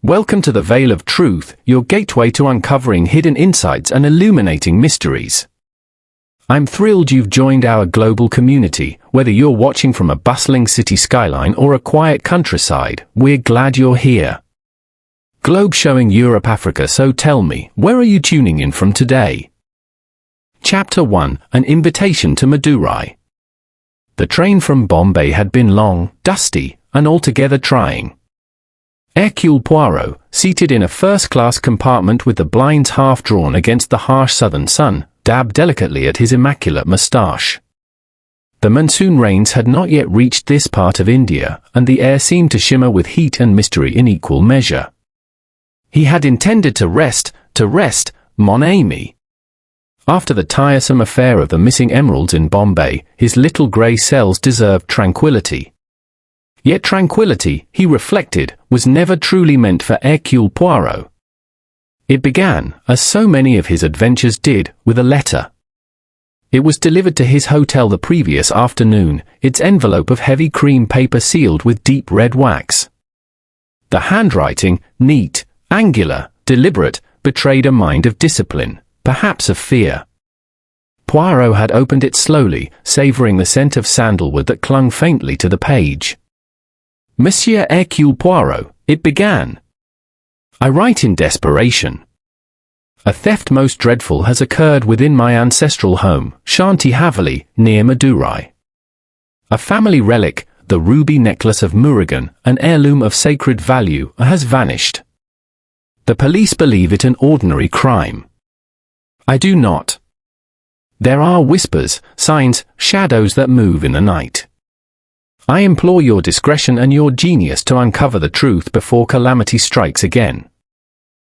Welcome to the Veil of Truth, your gateway to uncovering hidden insights and illuminating mysteries. I'm thrilled you've joined our global community. Whether you're watching from a bustling city skyline or a quiet countryside, we're glad you're here. Globe showing Europe, Africa, so tell me, where are you tuning in from today? Chapter 1, An Invitation to Madurai. The train from Bombay had been long, dusty, and altogether trying. Hercule Poirot, seated in a first-class compartment with the blinds half-drawn against the harsh southern sun, dabbed delicately at his immaculate moustache. The monsoon rains had not yet reached this part of India, and the air seemed to shimmer with heat and mystery in equal measure. He had intended to rest, mon ami. After the tiresome affair of the missing emeralds in Bombay, his little grey cells deserved tranquility. Yet tranquility, he reflected, was never truly meant for Hercule Poirot. It began, as so many of his adventures did, with a letter. It was delivered to his hotel the previous afternoon, its envelope of heavy cream paper sealed with deep red wax. The handwriting, neat, angular, deliberate, betrayed a mind of discipline, perhaps of fear. Poirot had opened it slowly, savouring the scent of sandalwood that clung faintly to the page. Monsieur Hercule Poirot, it began. I write in desperation. A theft most dreadful has occurred within my ancestral home, Shanti Haveli, near Madurai. A family relic, the ruby necklace of Murugan, an heirloom of sacred value, has vanished. The police believe it an ordinary crime. I do not. There are whispers, signs, shadows that move in the night. I implore your discretion and your genius to uncover the truth before calamity strikes again.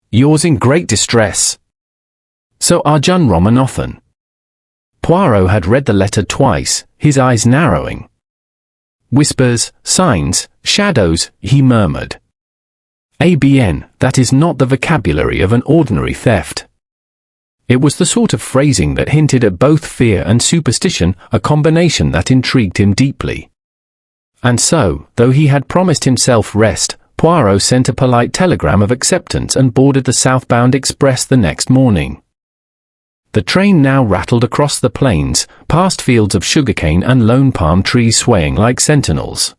Yours in great distress. Sir Arjun Ramanathan. Poirot had read the letter twice, his eyes narrowing. Whispers, signs, shadows, he murmured. ABN, that is not the vocabulary of an ordinary theft. It was the sort of phrasing that hinted at both fear and superstition, a combination that intrigued him deeply. And so, though he had promised himself rest, Poirot sent a polite telegram of acceptance and boarded the southbound express the next morning. The train now rattled across the plains, past fields of sugarcane and lone palm trees swaying like sentinels.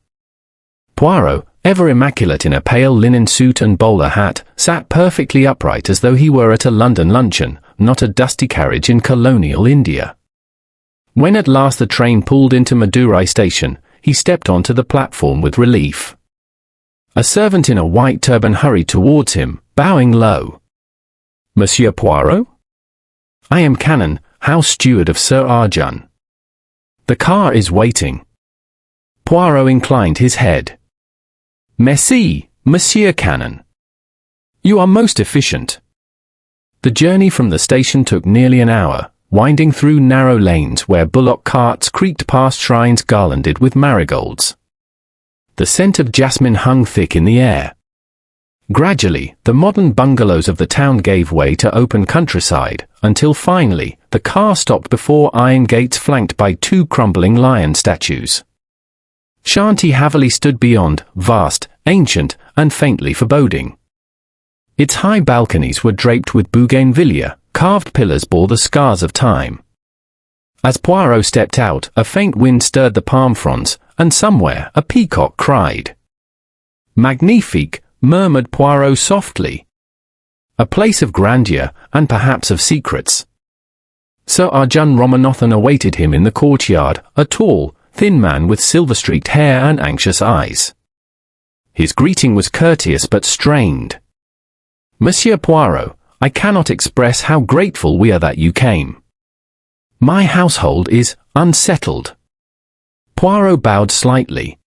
Poirot, ever immaculate in a pale linen suit and bowler hat, sat perfectly upright as though he were at a London luncheon, not a dusty carriage in colonial India. When at last the train pulled into Madurai station, he stepped onto the platform with relief. A servant in a white turban hurried towards him, bowing low. Monsieur Poirot? I am Canon, house steward of Sir Arjun. The car is waiting. Poirot inclined his head. Merci, Monsieur Canon. You are most efficient. The journey from the station took nearly an hour, winding through narrow lanes where bullock carts creaked past shrines garlanded with marigolds. The scent of jasmine hung thick in the air. Gradually, the modern bungalows of the town gave way to open countryside, until finally, the car stopped before iron gates flanked by two crumbling lion statues. Shanti Haveli stood beyond, vast, ancient, and faintly foreboding. Its high balconies were draped with bougainvillea, carved pillars bore the scars of time. As Poirot stepped out, a faint wind stirred the palm fronds, and somewhere a peacock cried. Magnifique, murmured Poirot softly. A place of grandeur, and perhaps of secrets. Sir Arjun Ramanathan awaited him in the courtyard, a tall, thin man with silver-streaked hair and anxious eyes. His greeting was courteous but strained. Monsieur Poirot, I cannot express how grateful we are that you came. My household is unsettled. Poirot bowed slightly.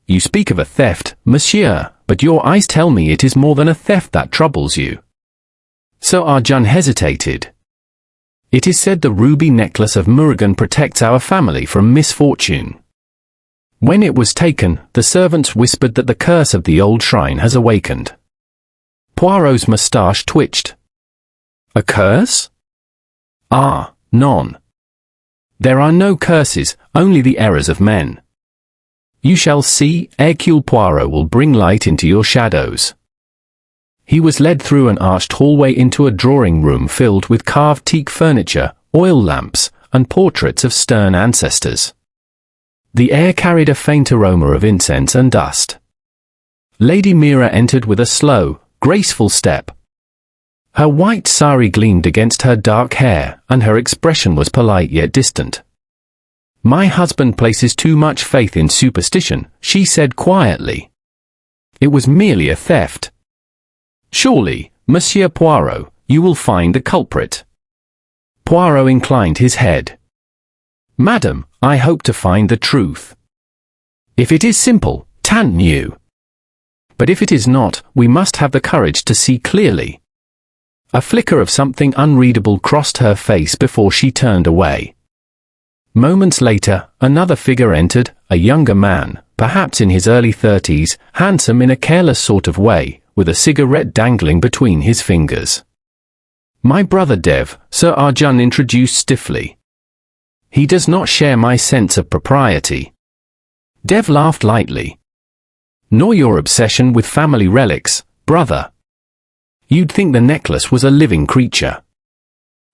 You speak of a theft, monsieur, but your eyes tell me it is more than a theft that troubles you. Sir Arjun hesitated. It is said the ruby necklace of Murugan protects our family from misfortune. When it was taken, the servants whispered that the curse of the old shrine has awakened. Poirot's moustache twitched. A curse? Ah, none. There are no curses, only the errors of men. You shall see, Hercule Poirot will bring light into your shadows. He was led through an arched hallway into a drawing room filled with carved teak furniture, oil lamps, and portraits of stern ancestors. The air carried a faint aroma of incense and dust. Lady Mira entered with a slow, graceful step. Her white sari gleamed against her dark hair, and her expression was polite yet distant. "My husband places too much faith in superstition," she said quietly. "It was merely a theft. Surely, Monsieur Poirot, you will find the culprit." Poirot inclined his head. "Madam, I hope to find the truth. If it is simple, tant mieux. But if it is not, we must have the courage to see clearly." A flicker of something unreadable crossed her face before she turned away. Moments later, another figure entered, a younger man, perhaps in his early 30s, handsome in a careless sort of way, with a cigarette dangling between his fingers. "My brother Dev," Sir Arjun introduced stiffly. "He does not share my sense of propriety." Dev laughed lightly. "Nor your obsession with family relics, brother. You'd think the necklace was a living creature."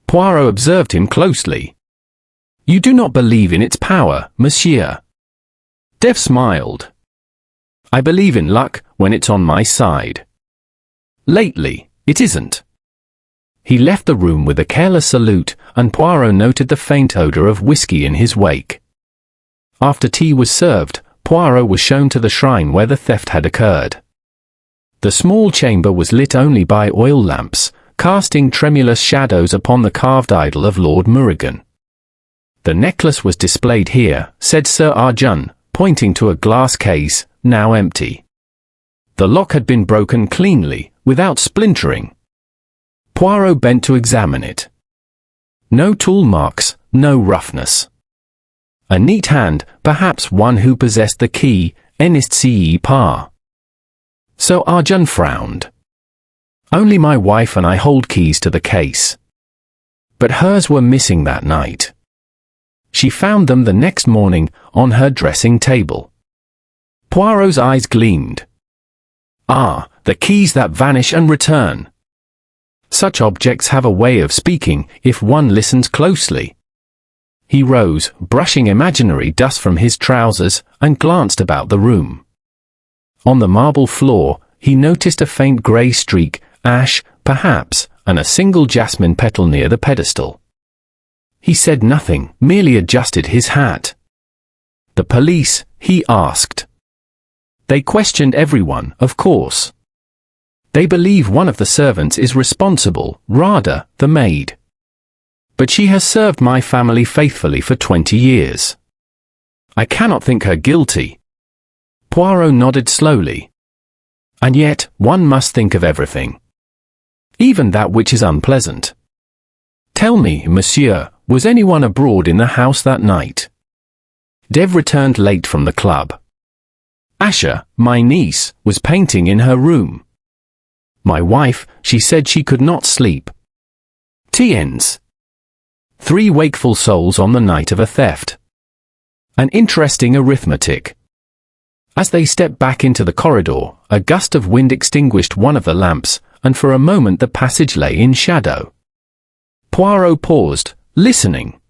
Poirot observed him closely. "You do not believe in its power, monsieur." Dev smiled. "I believe in luck when it's on my side. Lately, it isn't." He left the room with a careless salute, and Poirot noted the faint odor of whiskey in his wake. After tea was served, Poirot was shown to the shrine where the theft had occurred. The small chamber was lit only by oil lamps, casting tremulous shadows upon the carved idol of Lord Murugan. "The necklace was displayed here," said Sir Arjun, pointing to a glass case, now empty. The lock had been broken cleanly, without splintering. Poirot bent to examine it. No tool marks, no roughness. A neat hand, perhaps one who possessed the key, n'est-ce pas? Sir Arjun frowned. "Only my wife and I hold keys to the case." But hers were missing that night. She found them the next morning, on her dressing table. Poirot's eyes gleamed. "Ah, the keys that vanish and return. Such objects have a way of speaking, if one listens closely." He rose, brushing imaginary dust from his trousers, and glanced about the room. On the marble floor, he noticed a faint grey streak, ash, perhaps, and a single jasmine petal near the pedestal. He said nothing, merely adjusted his hat. "The police?" he asked. "They questioned everyone, of course. They believe one of the servants is responsible, rather, the maid. But she has served my family faithfully for 20 years. I cannot think her guilty." Poirot nodded slowly. "And yet, one must think of everything. Even that which is unpleasant. Tell me, monsieur, was anyone abroad in the house that night?" Dev returned late from the club. "Asha, my niece, was painting in her room. My wife, she said she could not sleep. Tiens. 3 wakeful souls on the night of a theft. An interesting arithmetic." As they stepped back into the corridor, a gust of wind extinguished one of the lamps, and for a moment the passage lay in shadow. Poirot paused, listening.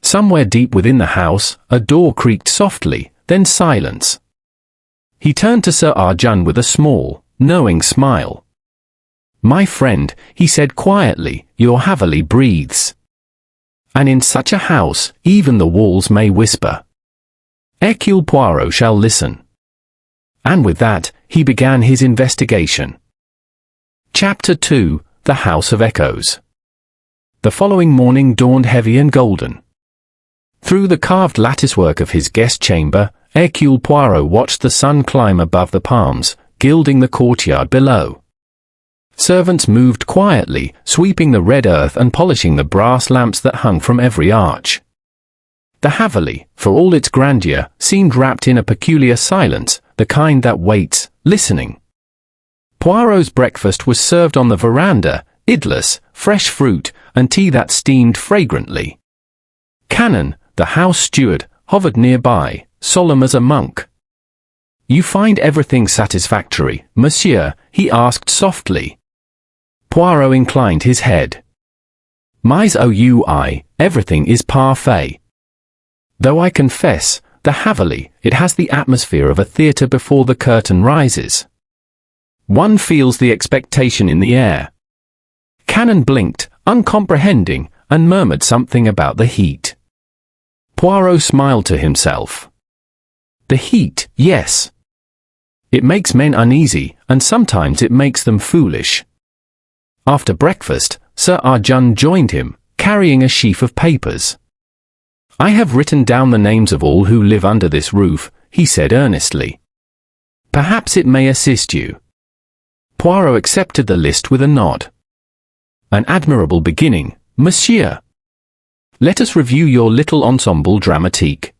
Somewhere deep within the house, a door creaked softly, then silence. He turned to Sir Arjun with a small, knowing smile. "My friend," he said quietly, "your Haveli breathes. And in such a house, even the walls may whisper. Hercule Poirot shall listen." And with that, he began his investigation. Chapter 2, The House of Echoes. The following morning dawned heavy and golden. Through the carved latticework of his guest chamber, Hercule Poirot watched the sun climb above the palms, gilding the courtyard below. Servants moved quietly, sweeping the red earth and polishing the brass lamps that hung from every arch. The Haveli, for all its grandeur, seemed wrapped in a peculiar silence, the kind that waits, listening. Poirot's breakfast was served on the veranda, idlers, fresh fruit, and tea that steamed fragrantly. Canon, the house steward, hovered nearby, solemn as a monk. You find everything satisfactory, monsieur? He asked softly. Poirot inclined his head. Mais oui, everything is parfait. Though I confess, the Haveli, it has the atmosphere of a theatre before the curtain rises. One feels the expectation in the air. Cannon blinked, uncomprehending, and murmured something about the heat. Poirot smiled to himself. The heat, yes. It makes men uneasy, and sometimes it makes them foolish. After breakfast, Sir Arjun joined him, carrying a sheaf of papers. I have written down the names of all who live under this roof, he said earnestly. Perhaps it may assist you. Poirot accepted the list with a nod. An admirable beginning, monsieur. Let us review your little ensemble dramatique.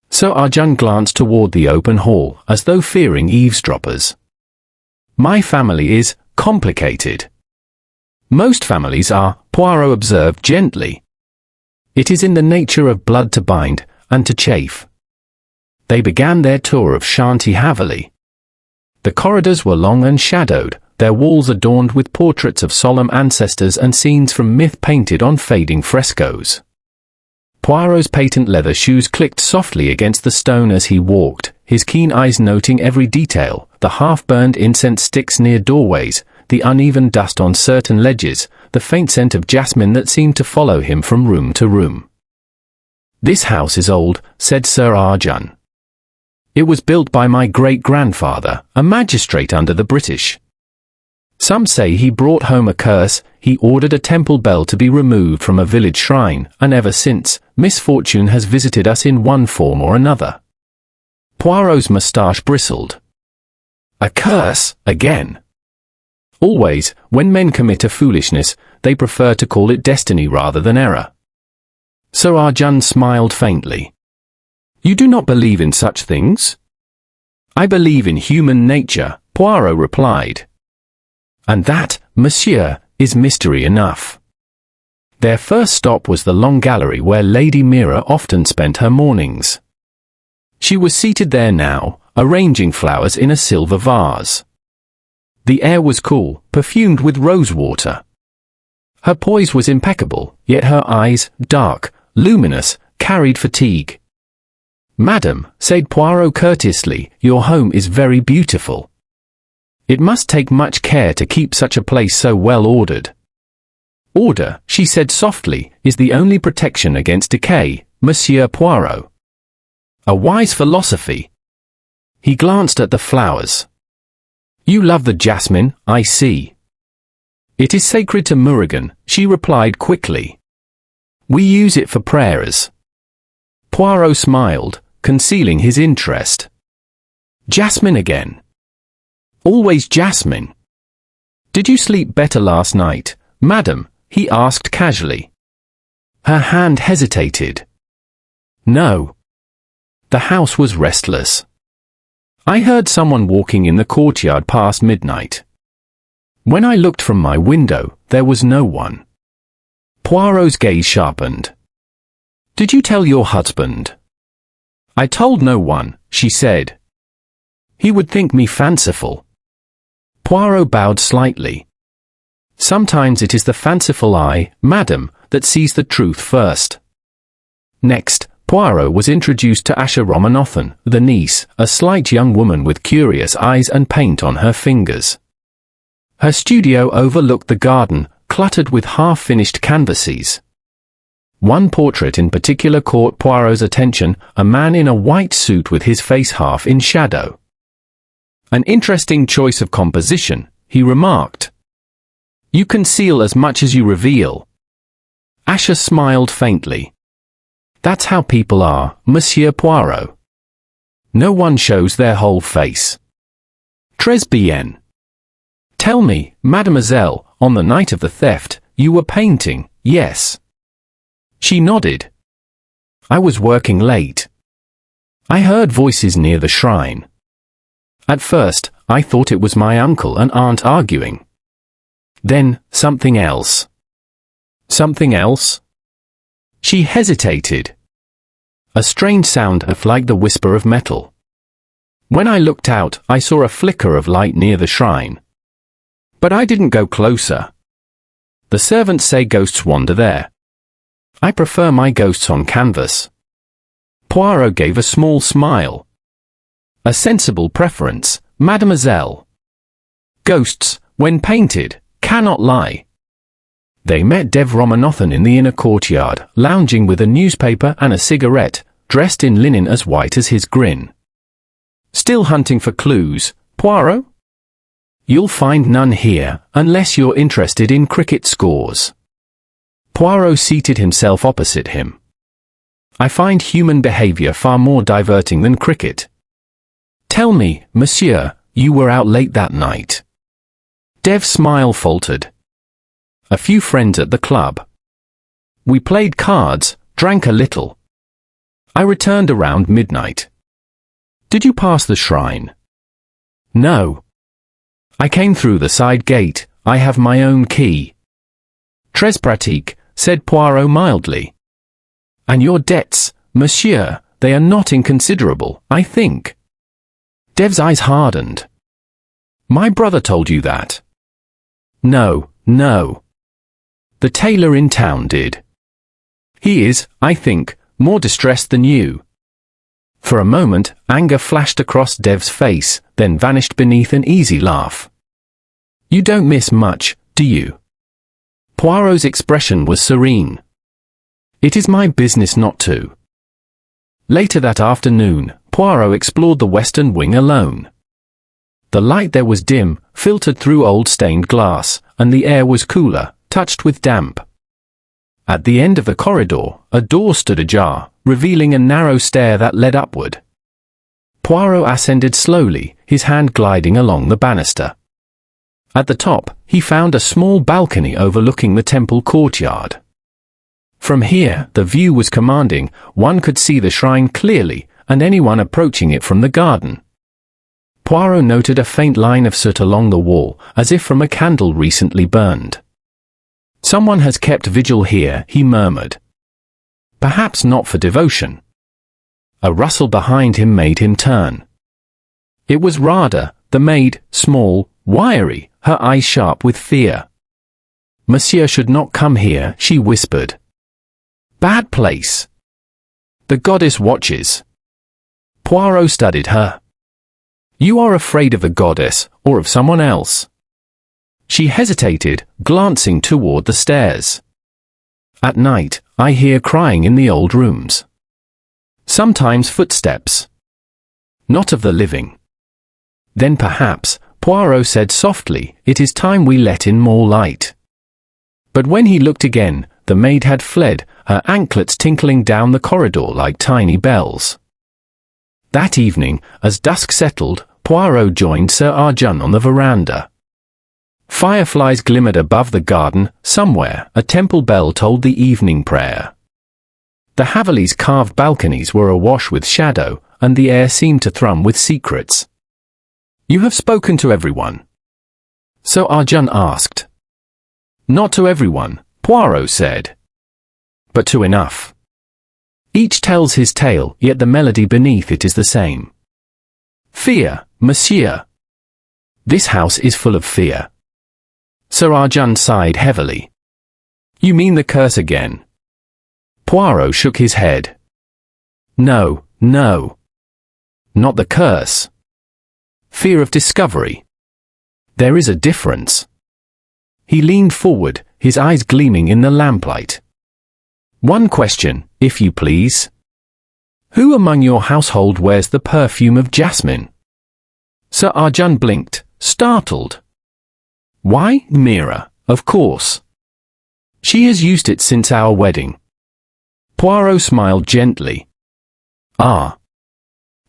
Sir Arjun glanced toward the open hall, as though fearing eavesdroppers. My family is complicated. Most families are, Poirot observed gently. It is in the nature of blood to bind, and to chafe. They began their tour of Shanti Haveli. The corridors were long and shadowed, their walls adorned with portraits of solemn ancestors and scenes from myth painted on fading frescoes. Poirot's patent leather shoes clicked softly against the stone as he walked, his keen eyes noting every detail, the half-burned incense sticks near doorways, the uneven dust on certain ledges, the faint scent of jasmine that seemed to follow him from room to room. This house is old, said Sir Arjun. It was built by my great-grandfather, a magistrate under the British. Some say he brought home a curse, he ordered a temple bell to be removed from a village shrine, and ever since, misfortune has visited us in one form or another. Poirot's moustache bristled. A curse, again. Always, when men commit a foolishness, they prefer to call it destiny rather than error. Sir Arjun smiled faintly. You do not believe in such things? I believe in human nature, Poirot replied. And that, monsieur, is mystery enough. Their first stop was the long gallery where Lady Mira often spent her mornings. She was seated there now, arranging flowers in a silver vase. The air was cool, perfumed with rosewater. Her poise was impeccable, yet her eyes, dark, luminous, carried fatigue. Madam, said Poirot courteously, your home is very beautiful. It must take much care to keep such a place so well ordered. Order, she said softly, is the only protection against decay, Monsieur Poirot. A wise philosophy. He glanced at the flowers. You love the jasmine, I see. It is sacred to Murugan, she replied quickly. We use it for prayers. Poirot smiled, concealing his interest. Jasmine again. Always jasmine. Did you sleep better last night, madam? He asked casually. Her hand hesitated. No. The house was restless. I heard someone walking in the courtyard past midnight. When I looked from my window, there was no one. Poirot's gaze sharpened. Did you tell your husband? I told no one, she said. He would think me fanciful. Poirot bowed slightly. Sometimes it is the fanciful eye, madam, that sees the truth first. Next, Poirot was introduced to Asha Ramanathan, the niece, a slight young woman with curious eyes and paint on her fingers. Her studio overlooked the garden, cluttered with half-finished canvases. One portrait in particular caught Poirot's attention, a man in a white suit with his face half in shadow. An interesting choice of composition, he remarked. You conceal as much as you reveal. Asha smiled faintly. That's how people are, Monsieur Poirot. No one shows their whole face. Très bien. Tell me, mademoiselle, on the night of the theft, you were painting, yes? She nodded. I was working late. I heard voices near the shrine. At first, I thought it was my uncle and aunt arguing. Then, something else. Something else? She hesitated. A strange sound like the whisper of metal. When I looked out, I saw a flicker of light near the shrine. But I didn't go closer. The servants say ghosts wander there. I prefer my ghosts on canvas. Poirot gave a small smile. A sensible preference, mademoiselle. Ghosts, when painted, cannot lie. They met Dev Ramanathan in the inner courtyard, lounging with a newspaper and a cigarette, dressed in linen as white as his grin. Still hunting for clues, Poirot? You'll find none here, unless you're interested in cricket scores. Poirot seated himself opposite him. I find human behavior far more diverting than cricket. Tell me, monsieur, you were out late that night. Dev's smile faltered. A few friends at the club. We played cards, drank a little. I returned around midnight. Did you pass the shrine? No. I came through the side gate. I have my own key. Très pratique, said Poirot mildly. And your debts, monsieur, they are not inconsiderable, I think. Dev's eyes hardened. My brother told you that. No, no. The tailor in town did. He is, I think, more distressed than you. For a moment, anger flashed across Dev's face, then vanished beneath an easy laugh. You don't miss much, do you? Poirot's expression was serene. It is my business not to. Later that afternoon, Poirot explored the western wing alone. The light there was dim, filtered through old stained glass, and the air was cooler, touched with damp. At the end of the corridor, a door stood ajar, revealing a narrow stair that led upward. Poirot ascended slowly, his hand gliding along the banister. At the top, he found a small balcony overlooking the temple courtyard. From here, the view was commanding, one could see the shrine clearly, and anyone approaching it from the garden. Poirot noted a faint line of soot along the wall, as if from a candle recently burned. Someone has kept vigil here, he murmured. Perhaps not for devotion. A rustle behind him made him turn. It was Rada, the maid, small, wiry, her eyes sharp with fear. Monsieur should not come here, she whispered. Bad place. The goddess watches. Poirot studied her. You are afraid of the goddess, or of someone else? She hesitated, glancing toward the stairs. At night, I hear crying in the old rooms. Sometimes footsteps. Not of the living. Then perhaps, Poirot said softly, it is time we let in more light. But when he looked again, the maid had fled, her anklets tinkling down the corridor like tiny bells. That evening, as dusk settled, Poirot joined Sir Arjun on the veranda. Fireflies glimmered above the garden, somewhere, a temple bell told the evening prayer. The Haveli's carved balconies were awash with shadow, and the air seemed to thrum with secrets. You have spoken to everyone? Sir Arjun asked. Not to everyone, Poirot said. But to enough. Each tells his tale, yet the melody beneath it is the same. Fear, monsieur. This house is full of fear. Sir Arjun sighed heavily. You mean the curse again? Poirot shook his head. No, no. Not the curse. Fear of discovery. There is a difference. He leaned forward, his eyes gleaming in the lamplight. One question, if you please. Who among your household wears the perfume of jasmine? Sir Arjun blinked, startled. Why, Mira, of course. She has used it since our wedding. Poirot smiled gently. Ah.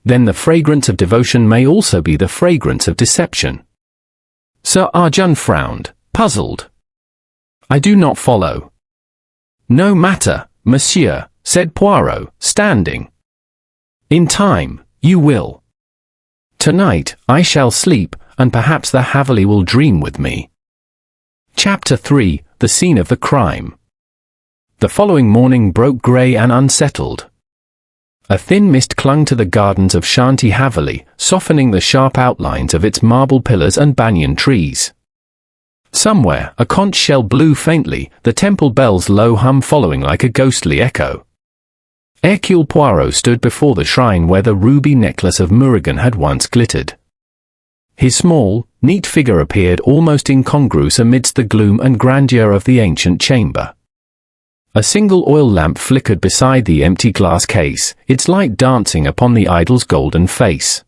Then the fragrance of devotion may also be the fragrance of deception. Sir Arjun frowned, puzzled. I do not follow. No matter, monsieur, said Poirot, standing. In time, you will. Tonight, I shall sleep, and perhaps the Haveli will dream with me. Chapter 3, The Scene of the Crime. The following morning broke grey and unsettled. A thin mist clung to the gardens of Shanti Haveli, softening the sharp outlines of its marble pillars and banyan trees. Somewhere, a conch shell blew faintly, the temple bell's low hum following like a ghostly echo. Hercule Poirot stood before the shrine where the ruby necklace of Murugan had once glittered. His small, neat figure appeared almost incongruous amidst the gloom and grandeur of the ancient chamber. A single oil lamp flickered beside the empty glass case, its light dancing upon the idol's golden face.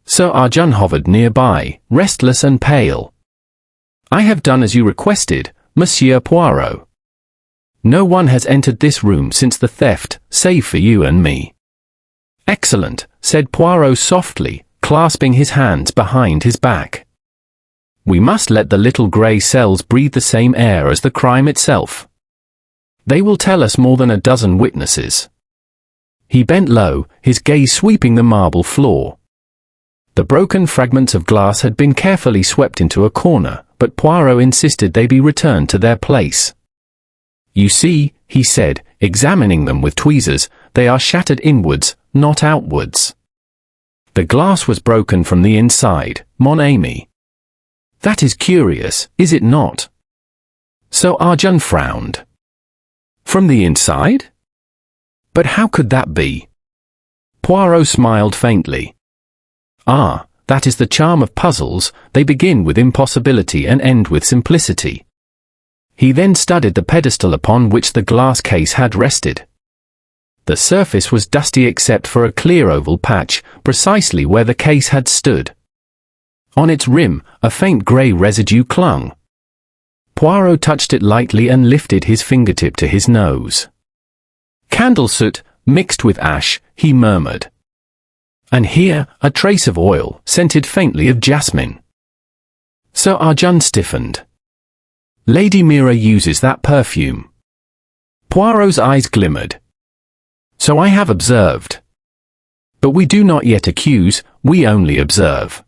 Sir Arjun hovered nearby, restless and pale. "I have done as you requested, Monsieur Poirot. No one has entered this room since the theft, save for you and me." "Excellent," said Poirot softly, clasping his hands behind his back. "We must let the little grey cells breathe the same air as the crime itself. They will tell us more than a dozen witnesses." He bent low, his gaze sweeping the marble floor. The broken fragments of glass had been carefully swept into a corner, but Poirot insisted they be returned to their place. "You see," he said, examining them with tweezers, "they are shattered inwards, not outwards. The glass was broken from the inside, mon ami." "That is curious, is it not?" Sir Arjun frowned. "From the inside? But how could that be?" Poirot smiled faintly. "Ah, that is the charm of puzzles, they begin with impossibility and end with simplicity." He then studied the pedestal upon which the glass case had rested. The surface was dusty except for a clear oval patch, precisely where the case had stood. On its rim, a faint grey residue clung. Poirot touched it lightly and lifted his fingertip to his nose. "Candle soot, mixed with ash," he murmured. "And here, a trace of oil, scented faintly of jasmine." Sir Arjun stiffened. "Lady Mira uses that perfume." Poirot's eyes glimmered. "So I have observed. But we do not yet accuse, we only observe.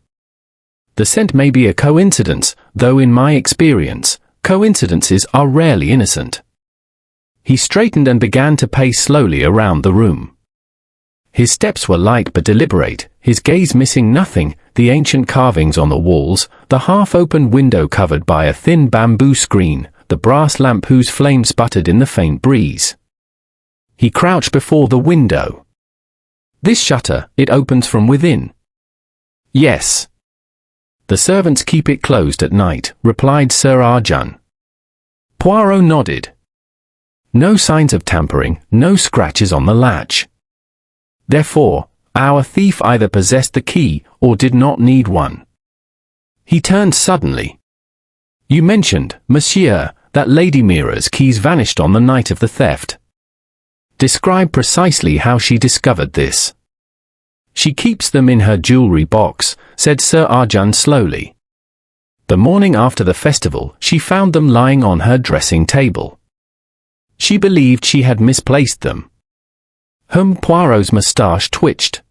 The scent may be a coincidence, though in my experience, coincidences are rarely innocent." He straightened and began to pace slowly around the room. His steps were light but deliberate, his gaze missing nothing, the ancient carvings on the walls, the half-open window covered by a thin bamboo screen, the brass lamp whose flame sputtered in the faint breeze. He crouched before the window. "This shutter, it opens from within." "Yes." "The servants keep it closed at night," replied Sir Arjun. Poirot nodded. "No signs of tampering, no scratches on the latch. Therefore, our thief either possessed the key, or did not need one." He turned suddenly. "You mentioned, monsieur, that Lady Mira's keys vanished on the night of the theft. Describe precisely how she discovered this." "She keeps them in her jewelry box," said Sir Arjun slowly. "The morning after the festival, she found them lying on her dressing table. She believed she had misplaced them." Poirot's moustache twitched.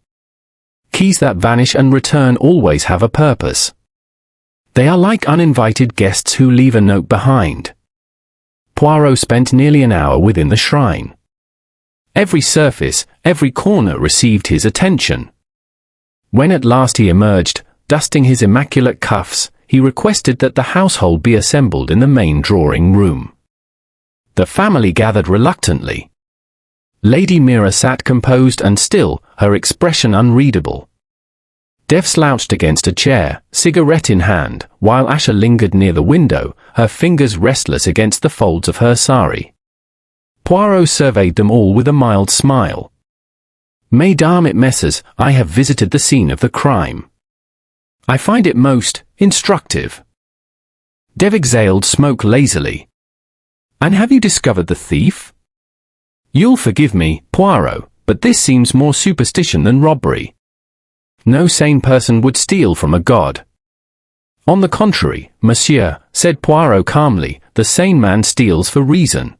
"Keys that vanish and return always have a purpose. They are like uninvited guests who leave a note behind." Poirot spent nearly an hour within the shrine. Every surface, every corner received his attention. When at last he emerged, dusting his immaculate cuffs, he requested that the household be assembled in the main drawing room. The family gathered reluctantly. Lady Mira sat composed and still, her expression unreadable. Dev slouched against a chair, cigarette in hand, while Asha lingered near the window, her fingers restless against the folds of her sari. Poirot surveyed them all with a mild smile. "Mesdames et messieurs, I have visited the scene of the crime. I find it most instructive." Dev exhaled smoke lazily. "And have you discovered the thief?" "You'll forgive me, Poirot, but this seems more superstition than robbery. No sane person would steal from a god." "On the contrary, monsieur," said Poirot calmly, "the sane man steals for reason.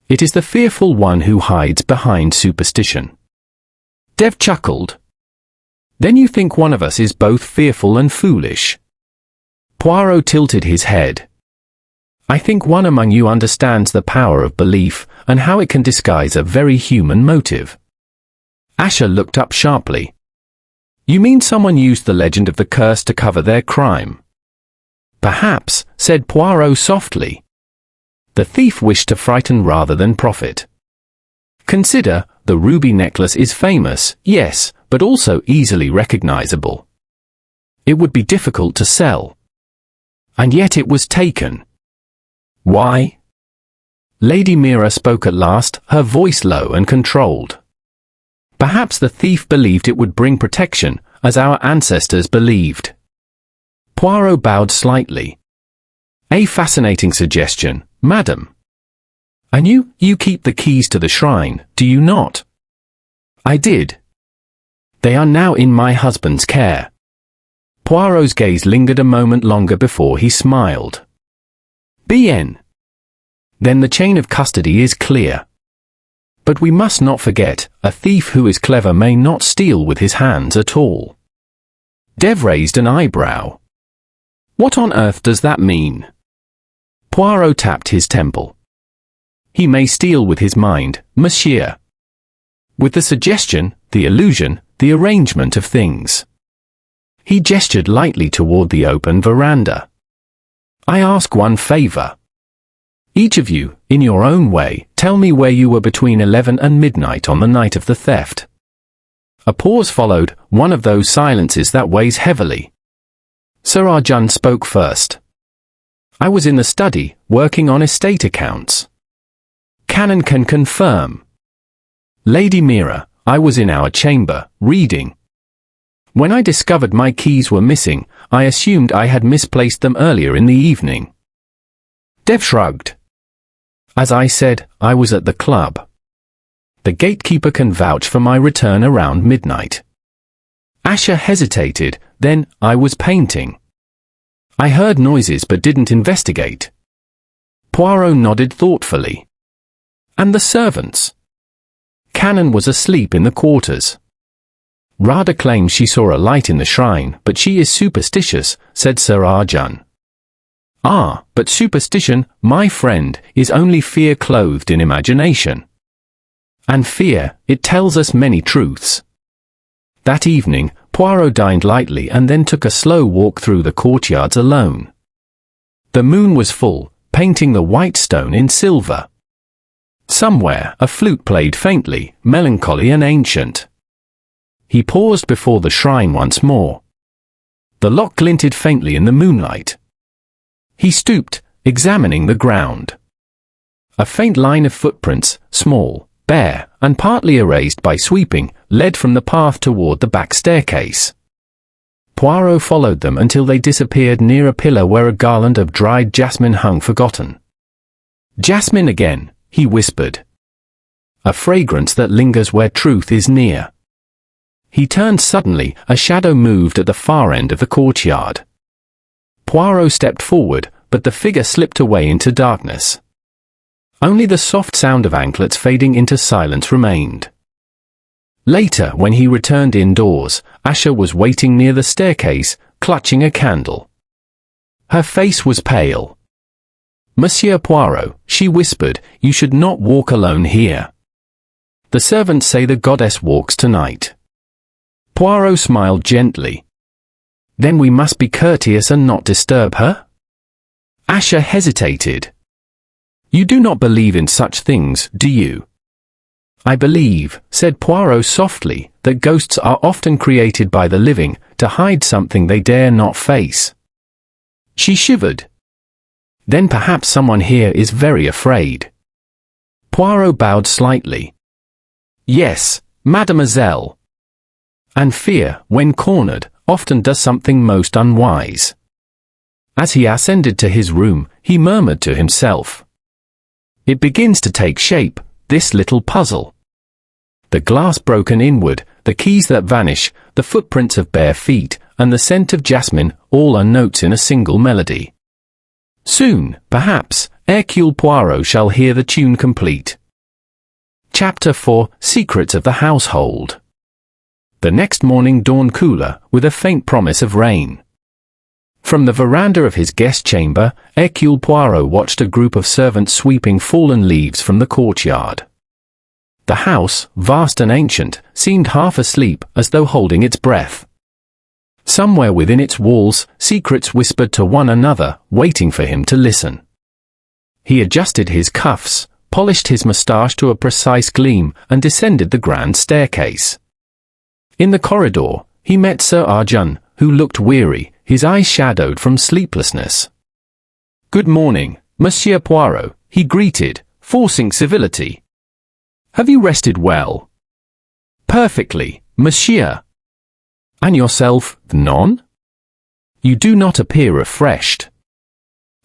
It is the fearful one who hides behind superstition." Dev chuckled. "Then you think one of us is both fearful and foolish?" Poirot tilted his head. "I think one among you understands the power of belief, and how it can disguise a very human motive." Asher looked up sharply. You mean someone used the legend of the curse to cover their crime? Perhaps, said Poirot softly. The thief wished to frighten rather than profit. Consider, the ruby necklace is famous, yes, but also easily recognizable. It would be difficult to sell. And yet it was taken. Why? Lady Mira spoke at last, her voice low and controlled. Perhaps the thief believed it would bring protection, as our ancestors believed. Poirot bowed slightly. A fascinating suggestion, madam. And you keep the keys to the shrine, do you not? I did. They are now in my husband's care. Poirot's gaze lingered a moment longer before he smiled. Bien. Then the chain of custody is clear. But we must not forget, a thief who is clever may not steal with his hands at all. Dev raised an eyebrow. What on earth does that mean? Poirot tapped his temple. He may steal with his mind, monsieur. With the suggestion, the illusion, the arrangement of things. He gestured lightly toward the open veranda. I ask one favor. Each of you, in your own way, tell me where you were between 11 and midnight on the night of the theft. A pause followed, one of those silences that weighs heavily. Sir Arjun spoke first. I was in the study, working on estate accounts. Canon can confirm. Lady Mira, I was in our chamber, reading. When I discovered my keys were missing, I assumed I had misplaced them earlier in the evening. Dev shrugged. As I said, I was at the club. The gatekeeper can vouch for my return around midnight. Asher hesitated, then, I was painting. I heard noises but didn't investigate. Poirot nodded thoughtfully. And the servants? Canon was asleep in the quarters. Radha claims she saw a light in the shrine, but she is superstitious, said Sir Arjun. Ah, but superstition, my friend, is only fear clothed in imagination. And fear, it tells us many truths. That evening, Poirot dined lightly and then took a slow walk through the courtyards alone. The moon was full, painting the white stone in silver. Somewhere, a flute played faintly, melancholy and ancient. He paused before the shrine once more. The lock glinted faintly in the moonlight. He stooped, examining the ground. A faint line of footprints, small, bare, and partly erased by sweeping, led from the path toward the back staircase. Poirot followed them until they disappeared near a pillar where a garland of dried jasmine hung forgotten. Jasmine again, he whispered. A fragrance that lingers where truth is near. He turned suddenly, a shadow moved at the far end of the courtyard. Poirot stepped forward, but the figure slipped away into darkness. Only the soft sound of anklets fading into silence remained. Later, when he returned indoors, Asher was waiting near the staircase, clutching a candle. Her face was pale. Monsieur Poirot, she whispered, you should not walk alone here. The servants say the goddess walks tonight. Poirot smiled gently. Then we must be courteous and not disturb her? Asher hesitated. You do not believe in such things, do you? I believe, said Poirot softly, that ghosts are often created by the living, to hide something they dare not face. She shivered. Then perhaps someone here is very afraid. Poirot bowed slightly. Yes, mademoiselle. And fear, when cornered, often does something most unwise. As he ascended to his room, he murmured to himself. It begins to take shape, this little puzzle. The glass broken inward, the keys that vanish, the footprints of bare feet, and the scent of jasmine, all are notes in a single melody. Soon, perhaps, Hercule Poirot shall hear the tune complete. Chapter 4, Secrets of the Household. The next morning dawned cooler, with a faint promise of rain. From the veranda of his guest chamber, Hercule Poirot watched a group of servants sweeping fallen leaves from the courtyard. The house, vast and ancient, seemed half asleep, as though holding its breath. Somewhere within its walls, secrets whispered to one another, waiting for him to listen. He adjusted his cuffs, polished his moustache to a precise gleam, and descended the grand staircase. In the corridor, he met Sir Arjun, who looked weary, his eyes shadowed from sleeplessness. "Good morning, Monsieur Poirot," he greeted, forcing civility. "Have you rested well?" "Perfectly, monsieur." "And yourself, none? You do not appear refreshed."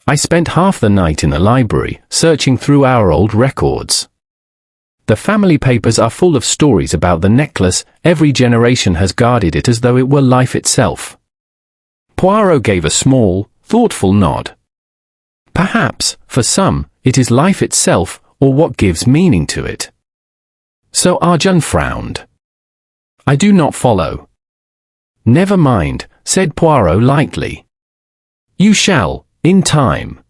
"I spent half the night in the library, searching through our old records. The family papers are full of stories about the necklace. Every generation has guarded it as though it were life itself." Poirot gave a small, thoughtful nod. "Perhaps, for some, it is life itself, or what gives meaning to it." Sir Arjun frowned. "I do not follow." "Never mind," said Poirot lightly. "You shall, in time.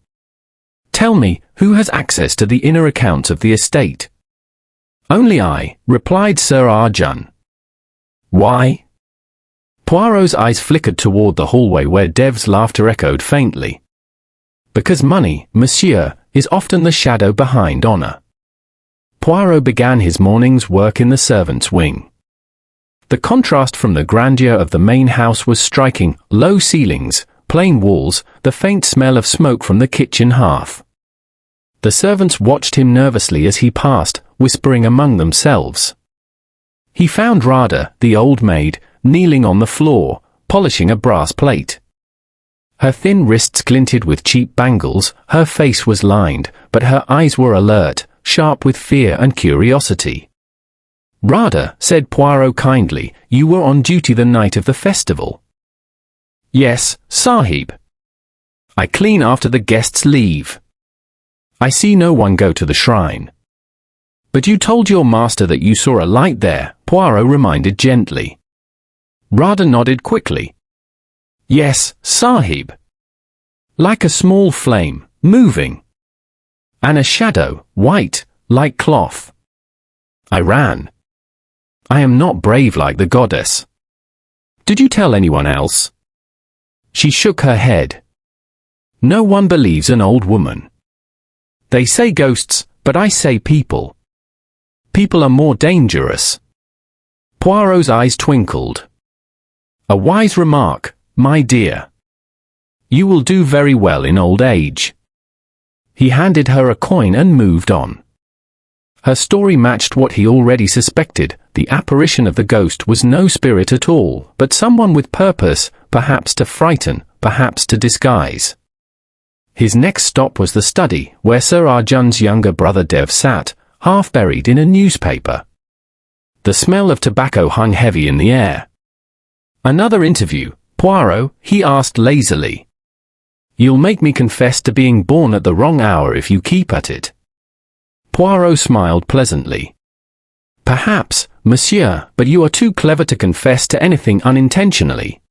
Tell me, who has access to the inner accounts of the estate?" "Only I," replied Sir Arjun. "Why?" Poirot's eyes flickered toward the hallway where Dev's laughter echoed faintly. "Because money, monsieur, is often the shadow behind honor." Poirot began his morning's work in the servants' wing. The contrast from the grandeur of the main house was striking: low ceilings, plain walls, the faint smell of smoke from the kitchen hearth. The servants watched him nervously as he passed, whispering among themselves. He found Radha, the old maid, kneeling on the floor, polishing a brass plate. Her thin wrists glinted with cheap bangles, her face was lined, but her eyes were alert, sharp with fear and curiosity. "Radha," said Poirot kindly, "you were on duty the night of the festival." "Yes, Sahib. I clean after the guests leave. I see no one go to the shrine." "But you told your master that you saw a light there," Poirot reminded gently. Radha nodded quickly. "Yes, Sahib. Like a small flame, moving. And a shadow, white, like cloth. I ran. I am not brave like the goddess." "Did you tell anyone else?" She shook her head. "No one believes an old woman. They say ghosts, but I say people. People are more dangerous." Poirot's eyes twinkled. "A wise remark, my dear. You will do very well in old age." He handed her a coin and moved on. Her story matched what he already suspected. The apparition of the ghost was no spirit at all, but someone with purpose, perhaps to frighten, perhaps to disguise. His next stop was the study, where Sir Arjun's younger brother Dev sat, half buried in a newspaper. The smell of tobacco hung heavy in the air. "Another interview, Poirot?" he asked lazily. "You'll make me confess to being born at the wrong hour if you keep at it." Poirot smiled pleasantly. "Perhaps, monsieur, but you are too clever to confess to anything unintentionally.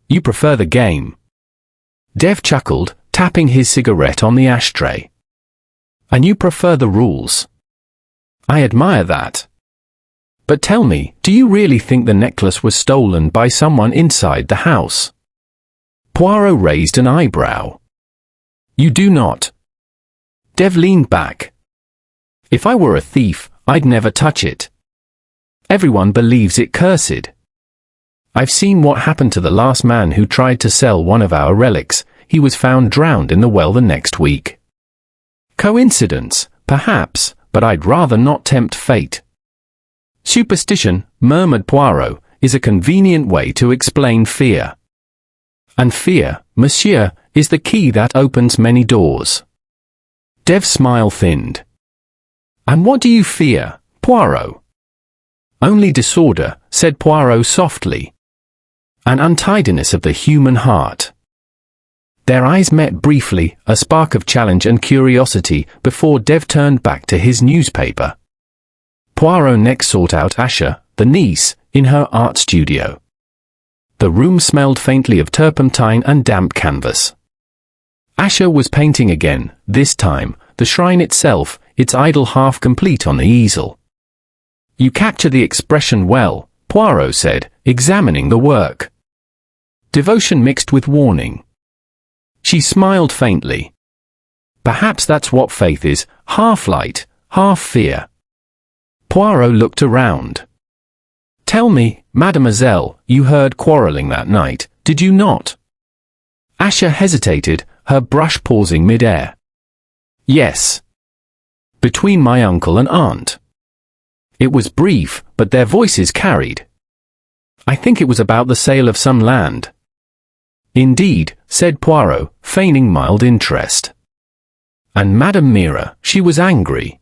You prefer the game." Dev chuckled, tapping his cigarette on the ashtray. "And you prefer the rules. I admire that. But tell me, do you really think the necklace was stolen by someone inside the house?" Poirot raised an eyebrow. "You do not." Dev leaned back. "If I were a thief, I'd never touch it. Everyone believes it cursed. I've seen what happened to the last man who tried to sell one of our relics. He was found drowned in the well the next week. Coincidence, perhaps, but I'd rather not tempt fate." "Superstition," murmured Poirot, "is a convenient way to explain fear. And fear, monsieur, is the key that opens many doors." Dev's smile thinned. "And what do you fear, Poirot?" "Only disorder," said Poirot softly. "An untidiness of the human heart." Their eyes met briefly, a spark of challenge and curiosity, before Dev turned back to his newspaper. Poirot next sought out Asha, the niece, in her art studio. The room smelled faintly of turpentine and damp canvas. Asha was painting again, this time, the shrine itself, its idol half complete on the easel. You capture the expression well, Poirot said, examining the work. Devotion mixed with warning. She smiled faintly. Perhaps that's what faith is, half light, half fear. Poirot looked around. Tell me, mademoiselle, you heard quarrelling that night, did you not? Asha hesitated, her brush pausing mid-air. Yes. Between my uncle and aunt. It was brief, but their voices carried. I think it was about the sale of some land. Indeed, said Poirot, feigning mild interest. And Madame Mira, she was angry.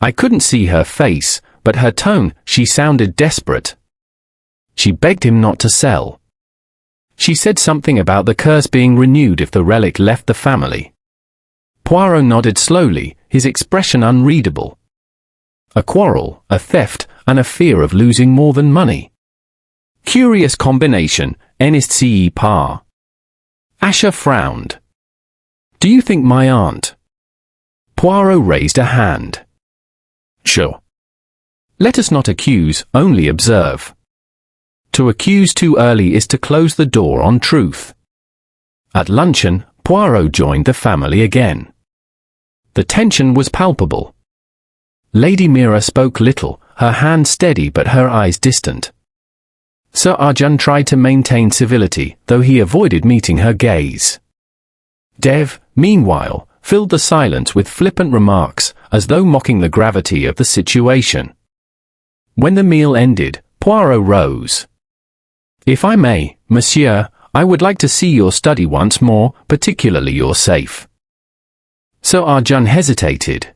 I couldn't see her face, but her tone, she sounded desperate. She begged him not to sell. She said something about the curse being renewed if the relic left the family. Poirot nodded slowly, his expression unreadable. A quarrel, a theft, and a fear of losing more than money. Curious combination, n'est-ce pas? Asha frowned. Do you think my aunt? Poirot raised a hand. Sure. Let us not accuse, only observe. To accuse too early is to close the door on truth. At luncheon, Poirot joined the family again. The tension was palpable. Lady Mira spoke little, her hand steady but her eyes distant. Sir Arjun tried to maintain civility, though he avoided meeting her gaze. Dev, meanwhile, filled the silence with flippant remarks, as though mocking the gravity of the situation. When the meal ended, Poirot rose. If I may, monsieur, I would like to see your study once more, particularly your safe. Sir Arjun hesitated.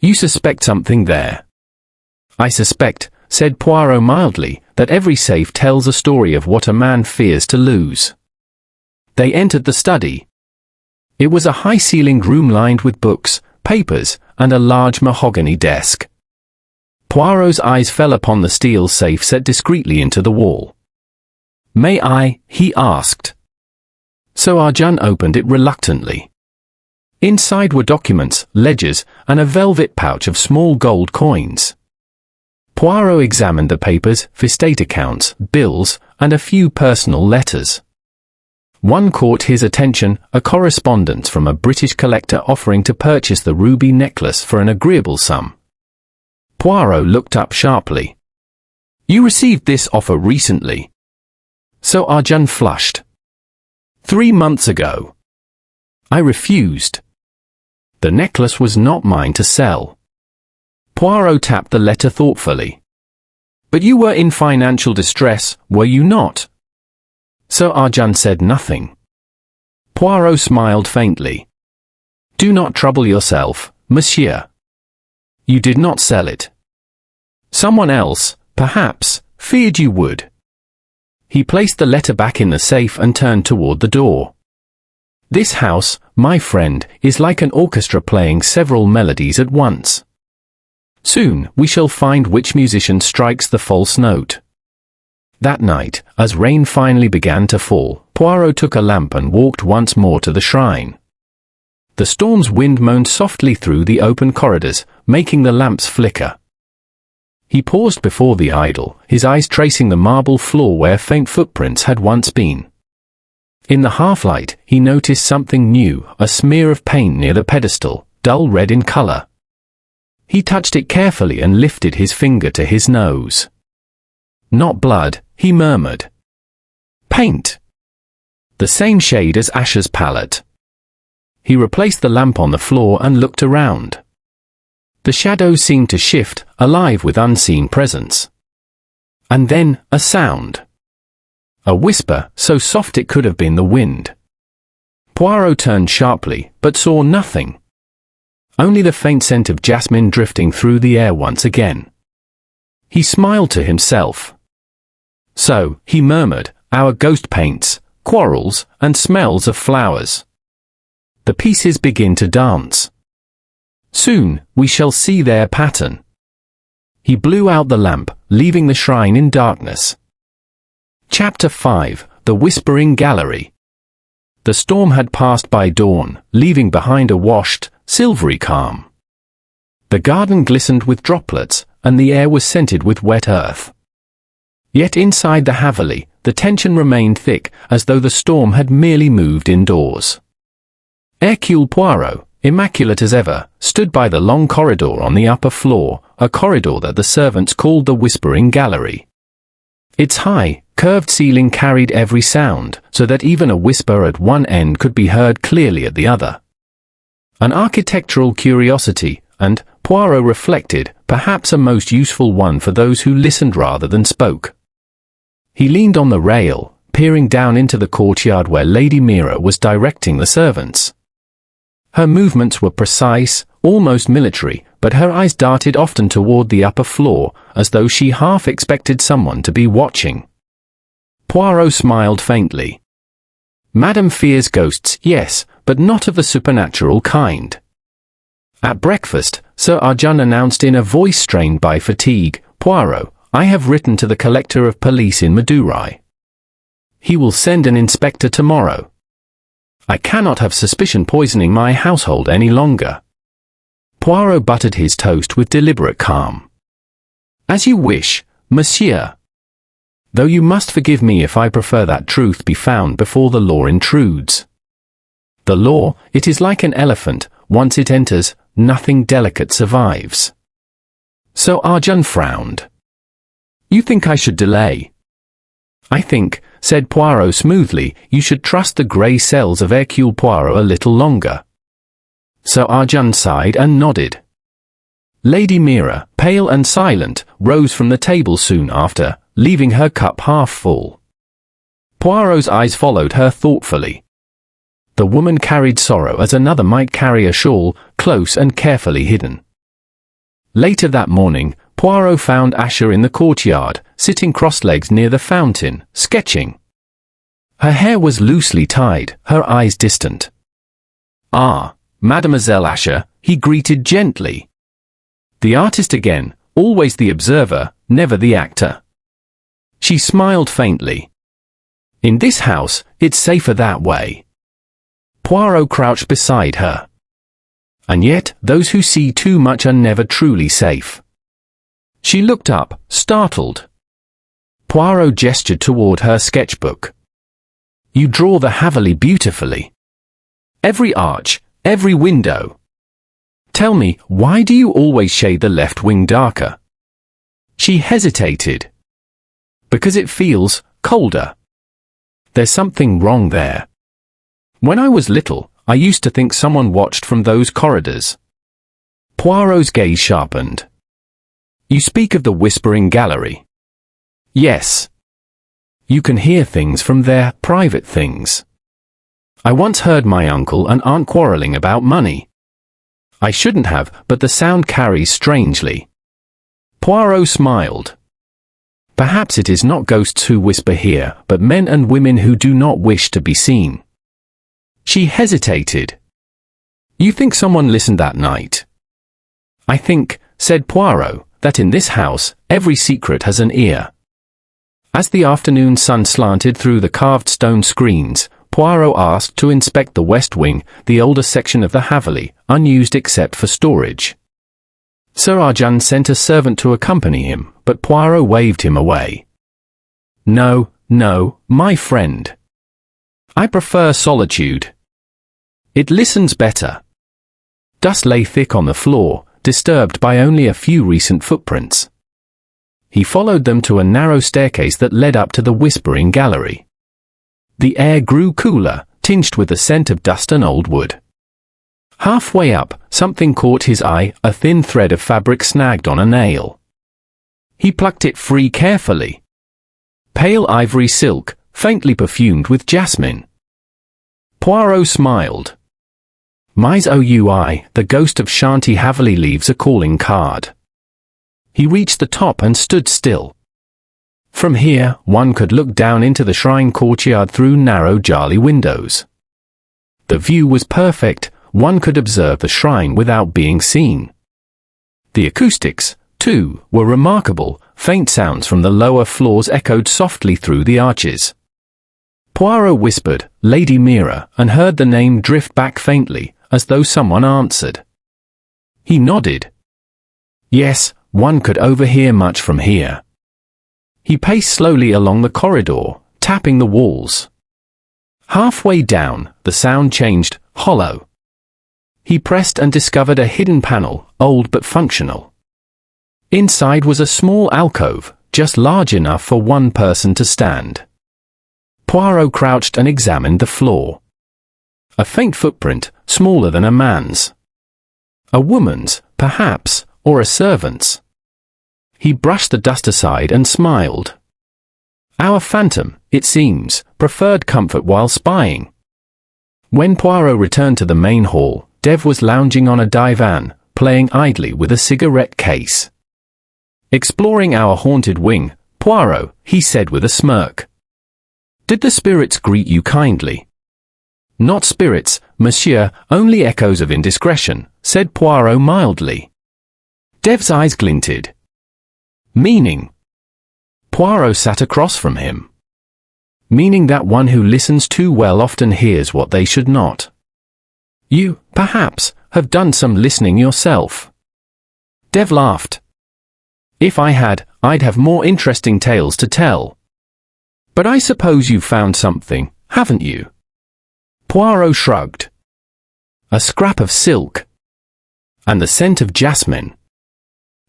You suspect something there. I suspect, said Poirot mildly, that every safe tells a story of what a man fears to lose. They entered the study. It was a high-ceilinged room lined with books, papers, and a large mahogany desk. Poirot's eyes fell upon the steel safe set discreetly into the wall. May I? He asked. So Arjun opened it reluctantly. Inside were documents, ledgers, and a velvet pouch of small gold coins. Poirot examined the papers, estate accounts, bills, and a few personal letters. One caught his attention, a correspondence from a British collector offering to purchase the ruby necklace for an agreeable sum. Poirot looked up sharply. You received this offer recently. So Arjun flushed. 3 months ago. I refused. The necklace was not mine to sell. Poirot tapped the letter thoughtfully. But you were in financial distress, were you not? Sir Arjun said nothing. Poirot smiled faintly. Do not trouble yourself, monsieur. You did not sell it. Someone else, perhaps, feared you would. He placed the letter back in the safe and turned toward the door. This house, my friend, is like an orchestra playing several melodies at once. Soon we shall find which musician strikes the false note. That night, as rain finally began to fall, Poirot took a lamp and walked once more to the shrine. The storm's wind moaned softly through the open corridors, making the lamps flicker. He paused before the idol, his eyes tracing the marble floor where faint footprints had once been. In the half-light, he noticed something new, a smear of paint near the pedestal, dull red in color. He touched it carefully and lifted his finger to his nose. Not blood, he murmured. Paint. The same shade as Asha's palette. He replaced the lamp on the floor and looked around. The shadows seemed to shift, alive with unseen presence. And then, a sound. A whisper, so soft it could have been the wind. Poirot turned sharply, but saw nothing. Only the faint scent of jasmine drifting through the air once again. He smiled to himself. So, he murmured, our ghost paints, quarrels, and smells of flowers. The pieces begin to dance. Soon, we shall see their pattern. He blew out the lamp, leaving the shrine in darkness. Chapter 5, The Whispering Gallery. The storm had passed by dawn, leaving behind a washed, silvery calm. The garden glistened with droplets, and the air was scented with wet earth. Yet inside the Haveli, the tension remained thick, as though the storm had merely moved indoors. Hercule Poirot, immaculate as ever, stood by the long corridor on the upper floor, a corridor that the servants called the Whispering Gallery. Its high, curved ceiling carried every sound, so that even a whisper at one end could be heard clearly at the other. An architectural curiosity, and, Poirot reflected, perhaps a most useful one for those who listened rather than spoke. He leaned on the rail, peering down into the courtyard where Lady Mira was directing the servants. Her movements were precise, almost military, but her eyes darted often toward the upper floor, as though she half expected someone to be watching. Poirot smiled faintly. Madame fears ghosts, yes, but not of the supernatural kind. At breakfast, Sir Arjun announced in a voice strained by fatigue, "Poirot, I have written to the Collector of Police in Madurai. He will send an inspector tomorrow. I cannot have suspicion poisoning my household any longer." Poirot buttered his toast with deliberate calm. "As you wish, monsieur. Though you must forgive me if I prefer that truth be found before the law intrudes. The law, it is like an elephant, once it enters, nothing delicate survives." Sir Arjun frowned. "You think I should delay?" "I think," said Poirot smoothly, "you should trust the grey cells of Hercule Poirot a little longer." Sir Arjun sighed and nodded. Lady Mira, pale and silent, rose from the table soon after, leaving her cup half full. Poirot's eyes followed her thoughtfully. The woman carried sorrow as another might carry a shawl, close and carefully hidden. Later that morning, Poirot found Asher in the courtyard, sitting cross-legged near the fountain, sketching. Her hair was loosely tied, her eyes distant. "Ah, Mademoiselle Asher," he greeted gently. The artist again, always the observer, never the actor. She smiled faintly. "In this house, it's safer that way." Poirot crouched beside her. "And yet, those who see too much are never truly safe." She looked up, startled. Poirot gestured toward her sketchbook. "You draw the Haveli beautifully. Every arch, every window. Tell me, why do you always shade the left wing darker?" She hesitated. "Because it feels colder. There's something wrong there. When I was little, I used to think someone watched from those corridors." Poirot's gaze sharpened. "You speak of the Whispering Gallery?" "Yes. You can hear things from there, private things. I once heard my uncle and aunt quarreling about money. I shouldn't have, but the sound carries strangely." Poirot smiled. "Perhaps it is not ghosts who whisper here, but men and women who do not wish to be seen." She hesitated. "You think someone listened that night?" "I think," said Poirot, "that in this house, every secret has an ear." As the afternoon sun slanted through the carved stone screens, Poirot asked to inspect the west wing, the older section of the Haveli, unused except for storage. Sir Arjun sent a servant to accompany him, but Poirot waved him away. "No, no, my friend. I prefer solitude. It listens better." Dust lay thick on the floor, disturbed by only a few recent footprints. He followed them to a narrow staircase that led up to the Whispering Gallery. The air grew cooler, tinged with the scent of dust and old wood. Halfway up, something caught his eye, a thin thread of fabric snagged on a nail. He plucked it free carefully. Pale ivory silk, faintly perfumed with jasmine. Poirot smiled. "Mise Oui, the ghost of Shanti Haveli leaves a calling card." He reached the top and stood still. From here, one could look down into the shrine courtyard through narrow Jali windows. The view was perfect, one could observe the shrine without being seen. The acoustics, too, were remarkable, faint sounds from the lower floors echoed softly through the arches. Poirot whispered, "Lady Mira," and heard the name drift back faintly, as though someone answered. He nodded. "Yes, one could overhear much from here. He paced slowly along the corridor, tapping the walls. Halfway down, the sound changed, hollow. He pressed and discovered a hidden panel, old but functional. Inside was a small alcove, just large enough for one person to stand. Poirot crouched and examined the floor. A faint footprint, smaller than a man's. A woman's, perhaps, or a servant's. He brushed the dust aside and smiled. Our phantom, it seems, preferred comfort while spying. When Poirot returned to the main hall, Dev was lounging on a divan, playing idly with a cigarette case. Exploring our haunted wing, Poirot, he said with a smirk. Did the spirits greet you kindly? Not spirits, monsieur, only echoes of indiscretion, said Poirot mildly. Dev's eyes glinted. Meaning? Poirot sat across from him. Meaning that one who listens too well often hears what they should not. You, perhaps, have done some listening yourself. Dev laughed. If I had, I'd have more interesting tales to tell. But I suppose you've found something, haven't you? Poirot shrugged. A scrap of silk. And the scent of jasmine.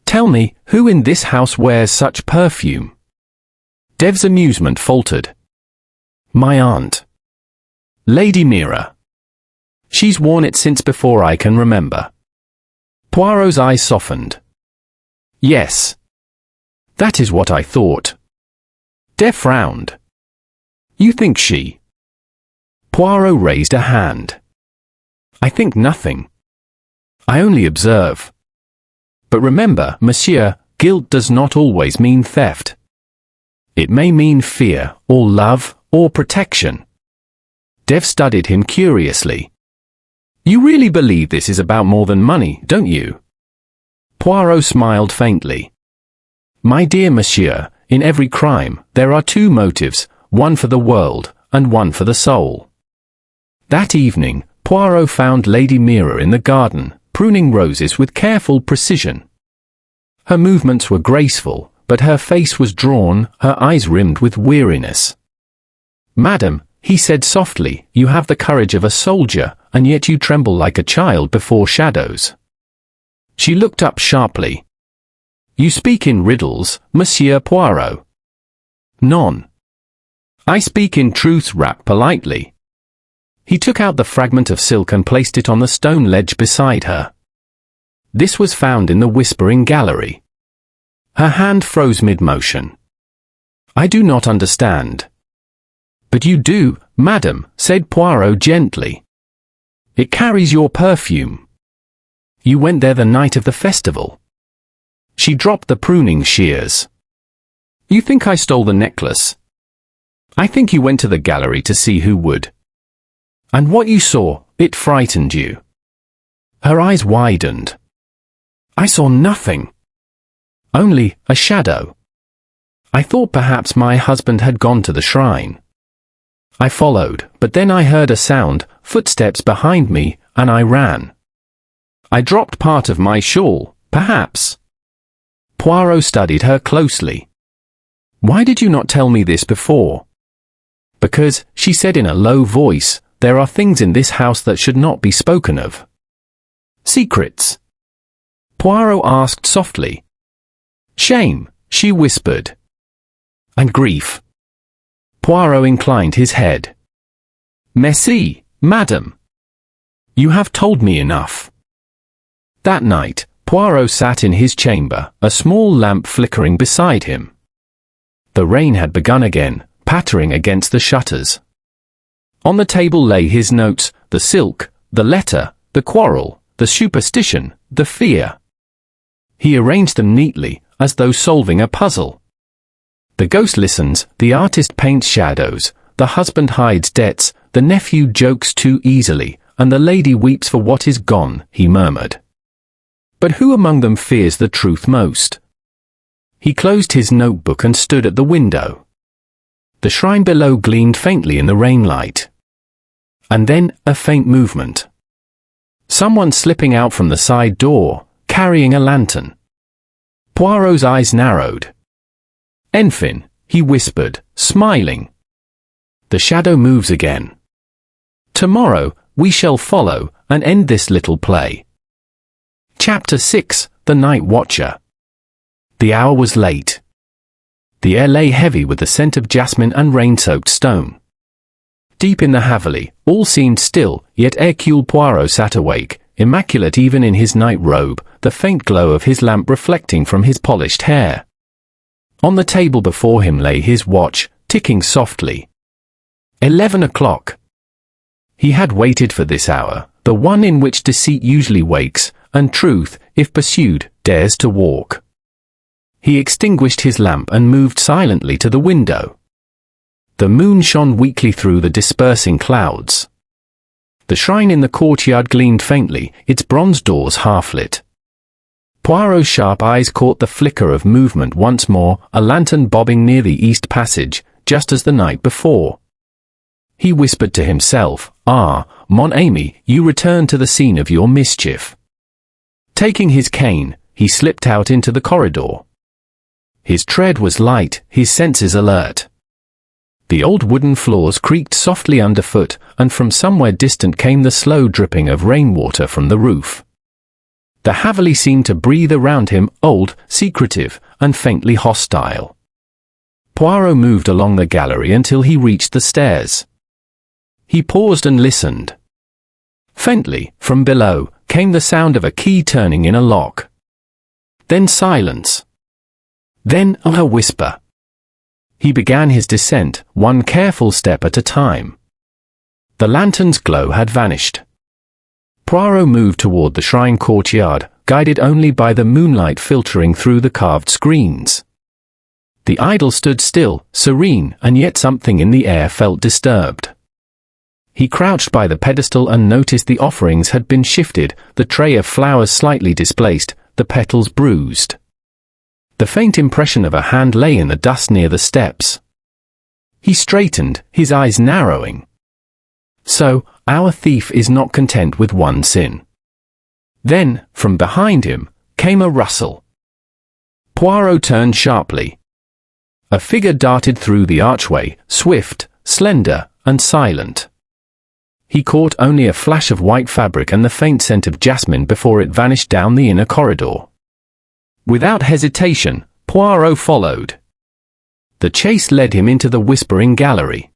Tell me, who in this house wears such perfume? Dev's amusement faltered. My aunt. Lady Mira. She's worn it since before I can remember. Poirot's eyes softened. Yes. That is what I thought. Dev frowned. You think she? Poirot raised a hand. I think nothing. I only observe. But remember, monsieur, guilt does not always mean theft. It may mean fear, or love, or protection. Dev studied him curiously. You really believe this is about more than money, don't you? Poirot smiled faintly. My dear monsieur, in every crime, there are two motives, one for the world, and one for the soul. That evening, Poirot found Lady Mira in the garden, pruning roses with careful precision. Her movements were graceful, but her face was drawn, her eyes rimmed with weariness. Madam, he said softly, you have the courage of a soldier, and yet you tremble like a child before shadows. She looked up sharply. You speak in riddles, Monsieur Poirot. None. I speak in truths. Rap politely. He took out the fragment of silk and placed it on the stone ledge beside her. This was found in the whispering gallery. Her hand froze mid-motion. I do not understand. But you do, madam, said Poirot gently. It carries your perfume. You went there the night of the festival. She dropped the pruning shears. You think I stole the necklace? I think you went to the gallery to see who would. And what you saw, it frightened you. Her eyes widened. I saw nothing. Only a shadow. I thought perhaps my husband had gone to the shrine. I followed, but then I heard a sound, footsteps behind me, and I ran. I dropped part of my shawl, perhaps. Poirot studied her closely. Why did you not tell me this before? Because, she said in a low voice, there are things in this house that should not be spoken of. Secrets. Poirot asked softly. Shame, she whispered. And grief. Poirot inclined his head. Merci, madam. You have told me enough. That night, Poirot sat in his chamber, a small lamp flickering beside him. The rain had begun again, pattering against the shutters. On the table lay his notes, the silk, the letter, the quarrel, the superstition, the fear. He arranged them neatly, as though solving a puzzle. The ghost listens, the artist paints shadows, the husband hides debts, the nephew jokes too easily, and the lady weeps for what is gone, he murmured. But who among them fears the truth most? He closed his notebook and stood at the window. The shrine below gleamed faintly in the rainlight. And then, a faint movement. Someone slipping out from the side door, carrying a lantern. Poirot's eyes narrowed. "Enfin," he whispered, smiling. "The shadow moves again. Tomorrow, we shall follow and end this little play." Chapter 6: The Night Watcher. The hour was late. The air lay heavy with the scent of jasmine and rain-soaked stone. Deep in the Haveli, all seemed still, yet Hercule Poirot sat awake, immaculate even in his night robe, the faint glow of his lamp reflecting from his polished hair. On the table before him lay his watch, ticking softly. 11 o'clock. He had waited for this hour, the one in which deceit usually wakes, and truth, if pursued, dares to walk. He extinguished his lamp and moved silently to the window. The moon shone weakly through the dispersing clouds. The shrine in the courtyard gleamed faintly, its bronze doors half-lit. Poirot's sharp eyes caught the flicker of movement once more, a lantern bobbing near the east passage, just as the night before. He whispered to himself, "Ah, mon ami, you return to the scene of your mischief." Taking his cane, he slipped out into the corridor. His tread was light, his senses alert. The old wooden floors creaked softly underfoot, and from somewhere distant came the slow dripping of rainwater from the roof. The Haveli seemed to breathe around him, old, secretive, and faintly hostile. Poirot moved along the gallery until he reached the stairs. He paused and listened. Faintly, from below, came the sound of a key turning in a lock. Then silence. Then a whisper. He began his descent, one careful step at a time. The lantern's glow had vanished. Poirot moved toward the shrine courtyard, guided only by the moonlight filtering through the carved screens. The idol stood still, serene, and yet something in the air felt disturbed. He crouched by the pedestal and noticed the offerings had been shifted, the tray of flowers slightly displaced, the petals bruised. The faint impression of a hand lay in the dust near the steps. He straightened, his eyes narrowing. So, our thief is not content with one sin. Then, from behind him, came a rustle. Poirot turned sharply. A figure darted through the archway, swift, slender, and silent. He caught only a flash of white fabric and the faint scent of jasmine before it vanished down the inner corridor. Without hesitation, Poirot followed. The chase led him into the whispering gallery.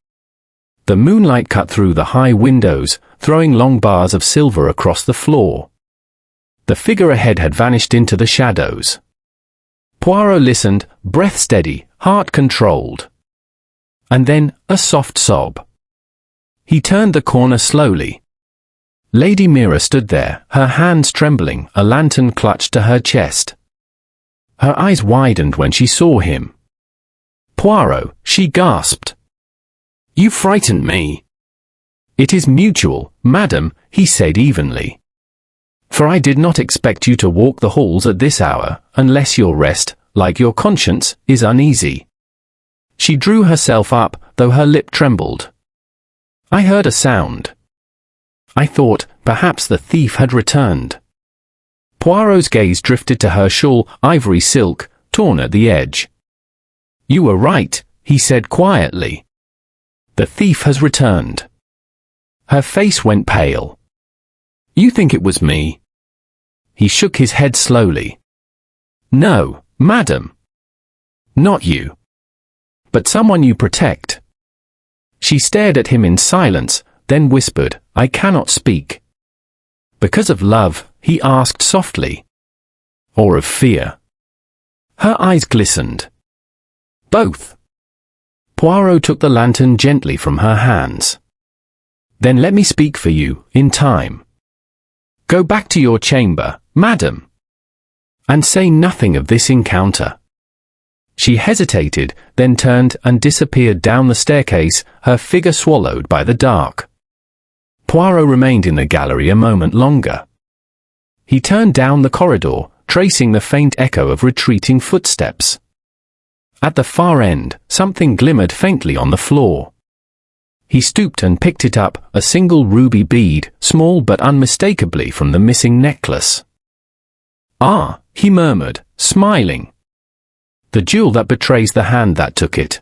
The moonlight cut through the high windows, throwing long bars of silver across the floor. The figure ahead had vanished into the shadows. Poirot listened, breath steady, heart controlled. And then, a soft sob. He turned the corner slowly. Lady Mira stood there, her hands trembling, a lantern clutched to her chest. Her eyes widened when she saw him. "Poirot," she gasped. "You frightened me." "It is mutual, madam," he said evenly. "For I did not expect you to walk the halls at this hour, unless your rest, like your conscience, is uneasy." She drew herself up, though her lip trembled. "I heard a sound. I thought, perhaps the thief had returned." Poirot's gaze drifted to her shawl, ivory silk, torn at the edge. "You were right," he said quietly. "The thief has returned." Her face went pale. "You think it was me?" He shook his head slowly. "No, madam. Not you. But someone you protect." She stared at him in silence, then whispered, "I cannot speak." "Because of love?" he asked softly. "Or of fear?" Her eyes glistened. "Both." Poirot took the lantern gently from her hands. "Then let me speak for you, in time. Go back to your chamber, madam. And say nothing of this encounter." She hesitated, then turned and disappeared down the staircase, her figure swallowed by the dark. Poirot remained in the gallery a moment longer. He turned down the corridor, tracing the faint echo of retreating footsteps. At the far end, something glimmered faintly on the floor. He stooped and picked it up, a single ruby bead, small but unmistakably from the missing necklace. "Ah," he murmured, smiling. The jewel that betrays the hand that took it.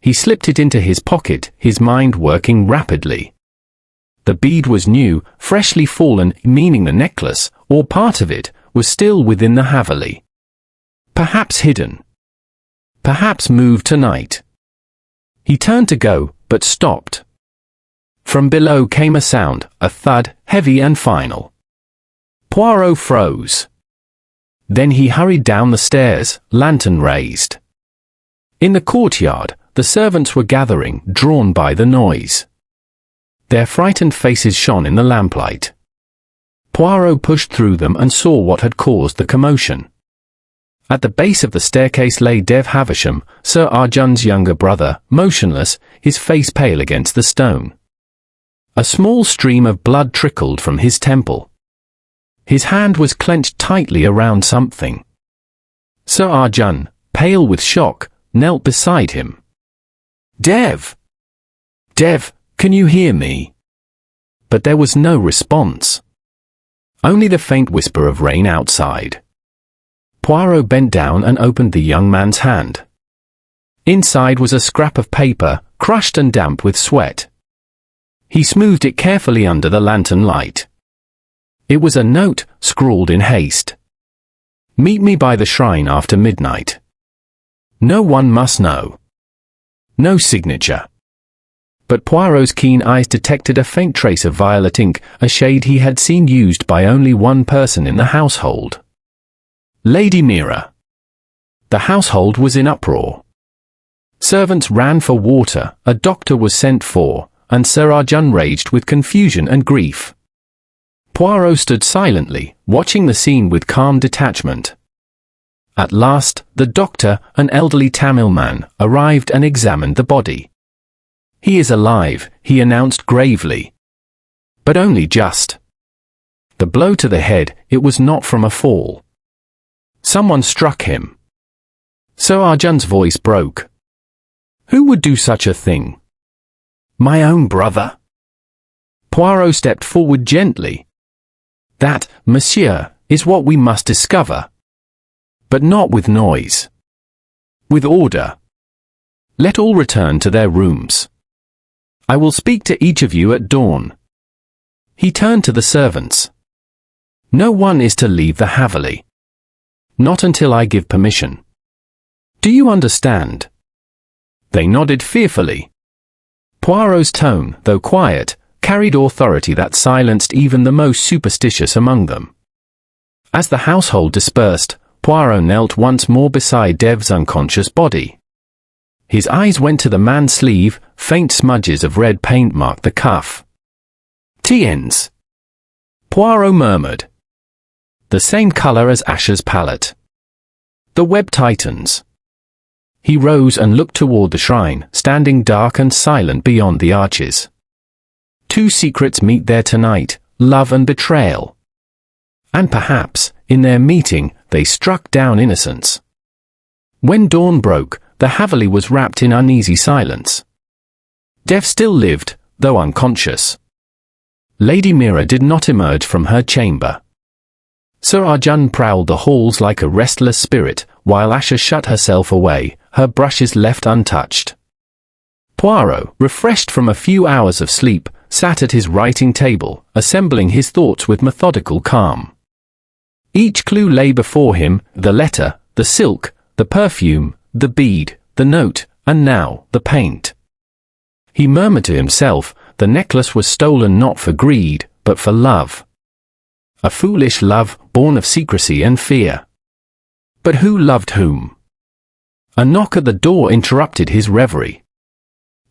He slipped it into his pocket, his mind working rapidly. The bead was new, freshly fallen, meaning the necklace, or part of it, was still within the Haveli. Perhaps hidden. Perhaps moved tonight. He turned to go, but stopped. From below came a sound, a thud, heavy and final. Poirot froze. Then he hurried down the stairs, lantern raised. In the courtyard, the servants were gathering, drawn by the noise. Their frightened faces shone in the lamplight. Poirot pushed through them and saw what had caused the commotion. At the base of the staircase lay Dev Havisham, Sir Arjun's younger brother, motionless, his face pale against the stone. A small stream of blood trickled from his temple. His hand was clenched tightly around something. Sir Arjun, pale with shock, knelt beside him. "Dev! Dev, can you hear me?" But there was no response. Only the faint whisper of rain outside. Poirot bent down and opened the young man's hand. Inside was a scrap of paper, crushed and damp with sweat. He smoothed it carefully under the lantern light. It was a note, scrawled in haste. "Meet me by the shrine after midnight. No one must know." No signature. But Poirot's keen eyes detected a faint trace of violet ink, a shade he had seen used by only one person in the household. Lady Mira. The household was in uproar. Servants ran for water, a doctor was sent for, and Sir Arjun raged with confusion and grief. Poirot stood silently, watching the scene with calm detachment. At last, the doctor, an elderly Tamil man, arrived and examined the body. "He is alive," he announced gravely. But only just. The blow to the head, it was not from a fall. Someone struck him. Sir Arjun's voice broke. "Who would do such a thing?" "My own brother." Poirot stepped forward gently. "That, monsieur, is what we must discover. But not with noise. With order. Let all return to their rooms. I will speak to each of you at dawn." He turned to the servants. "No one is to leave the Haveli. Not until I give permission. Do you understand?" They nodded fearfully. Poirot's tone, though quiet, carried authority that silenced even the most superstitious among them. As the household dispersed, Poirot knelt once more beside Dev's unconscious body. His eyes went to the man's sleeve, faint smudges of red paint marked the cuff. "Tiens," Poirot murmured. "The same color as Asher's palette. The web tightens." He rose and looked toward the shrine, standing dark and silent beyond the arches. Two secrets meet there tonight, love and betrayal. And perhaps, in their meeting, they struck down innocence. When dawn broke, the Haveli was wrapped in uneasy silence. Dev still lived, though unconscious. Lady Mira did not emerge from her chamber. Sir Arjun prowled the halls like a restless spirit, while Asher shut herself away, her brushes left untouched. Poirot, refreshed from a few hours of sleep, sat at his writing table, assembling his thoughts with methodical calm. Each clue lay before him, the letter, the silk, the perfume, the bead, the note, and now, the paint. He murmured to himself, the necklace was stolen not for greed, but for love. A foolish love, born of secrecy and fear. But who loved whom? A knock at the door interrupted his reverie.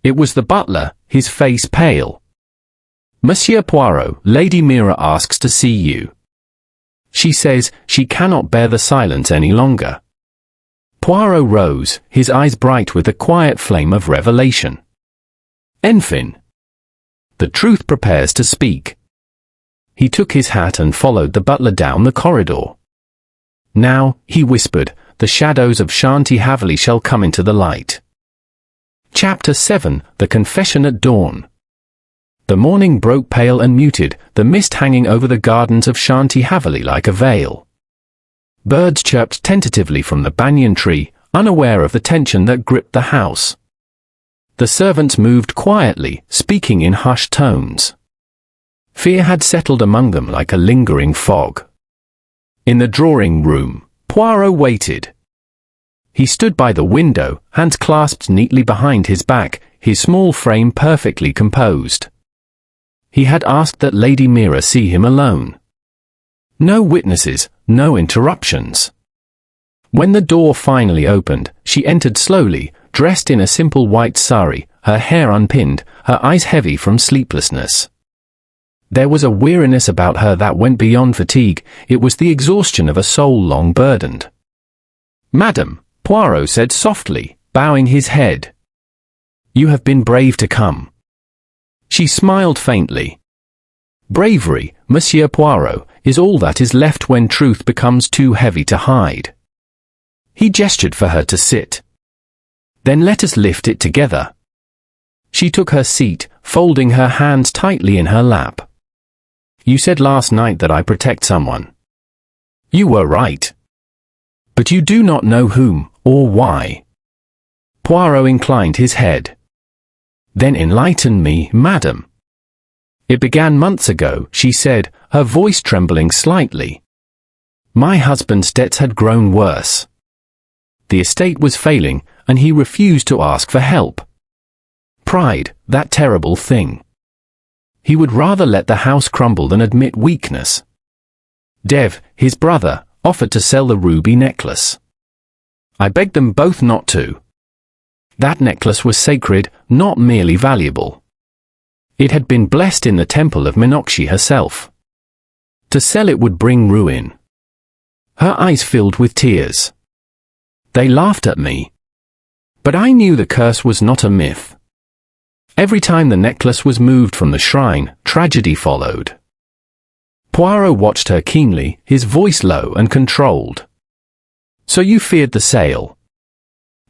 It was the butler, his face pale. "Monsieur Poirot, Lady Mira asks to see you. She says she cannot bear the silence any longer." Poirot rose, his eyes bright with the quiet flame of revelation. "Enfin. The truth prepares to speak." He took his hat and followed the butler down the corridor. "Now," he whispered, "the shadows of Shanti Haveli shall come into the light." Chapter 7, The Confession at Dawn. The morning broke pale and muted, the mist hanging over the gardens of Shanti Haveli like a veil. Birds chirped tentatively from the banyan tree, unaware of the tension that gripped the house. The servants moved quietly, speaking in hushed tones. Fear had settled among them like a lingering fog. In the drawing room, Poirot waited. He stood by the window, hands clasped neatly behind his back, his small frame perfectly composed. He had asked that Lady Mira see him alone. No witnesses, no interruptions. When the door finally opened, she entered slowly, dressed in a simple white sari, her hair unpinned, her eyes heavy from sleeplessness. There was a weariness about her that went beyond fatigue. It was the exhaustion of a soul long burdened. "Madam," Poirot said softly, bowing his head. "You have been brave to come." She smiled faintly. "Bravery, Monsieur Poirot, is all that is left when truth becomes too heavy to hide." He gestured for her to sit. "Then let us lift it together." She took her seat, folding her hands tightly in her lap. "You said last night that I protect someone. You were right. But you do not know whom, or why." Poirot inclined his head. "Then enlighten me, madam." "It began months ago," she said, her voice trembling slightly. "My husband's debts had grown worse. The estate was failing, and he refused to ask for help. Pride, that terrible thing. He would rather let the house crumble than admit weakness. Dev, his brother, offered to sell the ruby necklace. I begged them both not to. That necklace was sacred, not merely valuable. It had been blessed in the temple of Meenakshi herself. To sell it would bring ruin." Her eyes filled with tears. "They laughed at me. But I knew the curse was not a myth. Every time the necklace was moved from the shrine, tragedy followed." Poirot watched her keenly, his voice low and controlled. "So you feared the sale?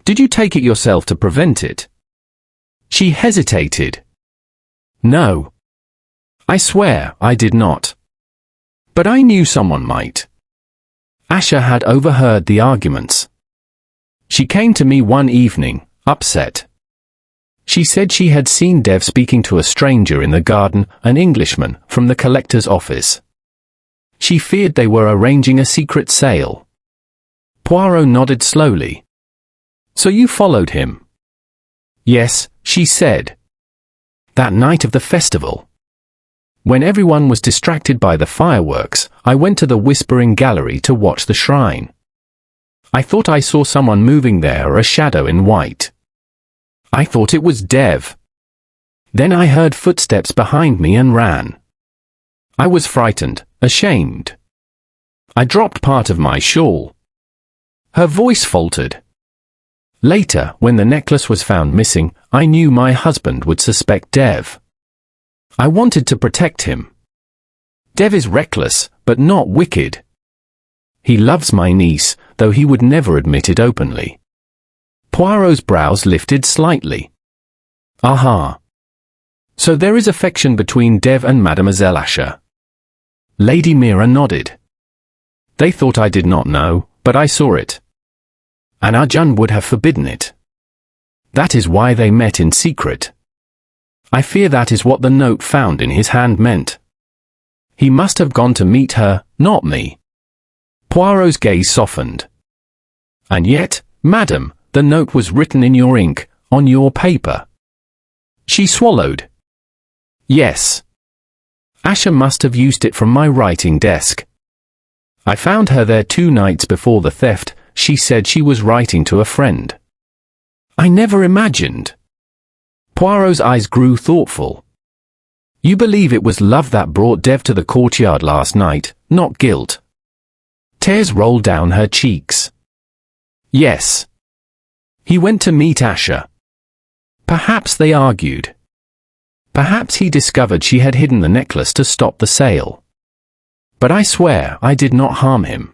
Did you take it yourself to prevent it?" She hesitated. "No. I swear I did not. But I knew someone might." Asha had overheard the arguments. She came to me one evening, upset. She said she had seen Dev speaking to a stranger in the garden, an Englishman, from the collector's office. She feared they were arranging a secret sale. Poirot nodded slowly. "So you followed him?" "Yes," she said. "That night of the festival. When everyone was distracted by the fireworks, I went to the Whispering Gallery to watch the shrine. I thought I saw someone moving there, a shadow in white. I thought it was Dev. Then I heard footsteps behind me and ran. I was frightened, ashamed. I dropped part of my shawl." Her voice faltered. "Later, when the necklace was found missing, I knew my husband would suspect Dev. I wanted to protect him. Dev is reckless, but not wicked. He loves my niece, though he would never admit it openly." Poirot's brows lifted slightly. "Aha. So there is affection between Dev and Mademoiselle Asha." Lady Mira nodded. "They thought I did not know, but I saw it. And Arjun would have forbidden it. That is why they met in secret. I fear that is what the note found in his hand meant. He must have gone to meet her, not me." Poirot's gaze softened. "And yet, madam, the note was written in your ink, on your paper." She swallowed. "Yes. Asha must have used it from my writing desk. I found her there 2 nights before the theft. She said she was writing to a friend. I never imagined." Poirot's eyes grew thoughtful. "You believe it was love that brought Dev to the courtyard last night, not guilt?" Tears rolled down her cheeks. "Yes. He went to meet Asha. Perhaps they argued. Perhaps he discovered she had hidden the necklace to stop the sale. But I swear I did not harm him."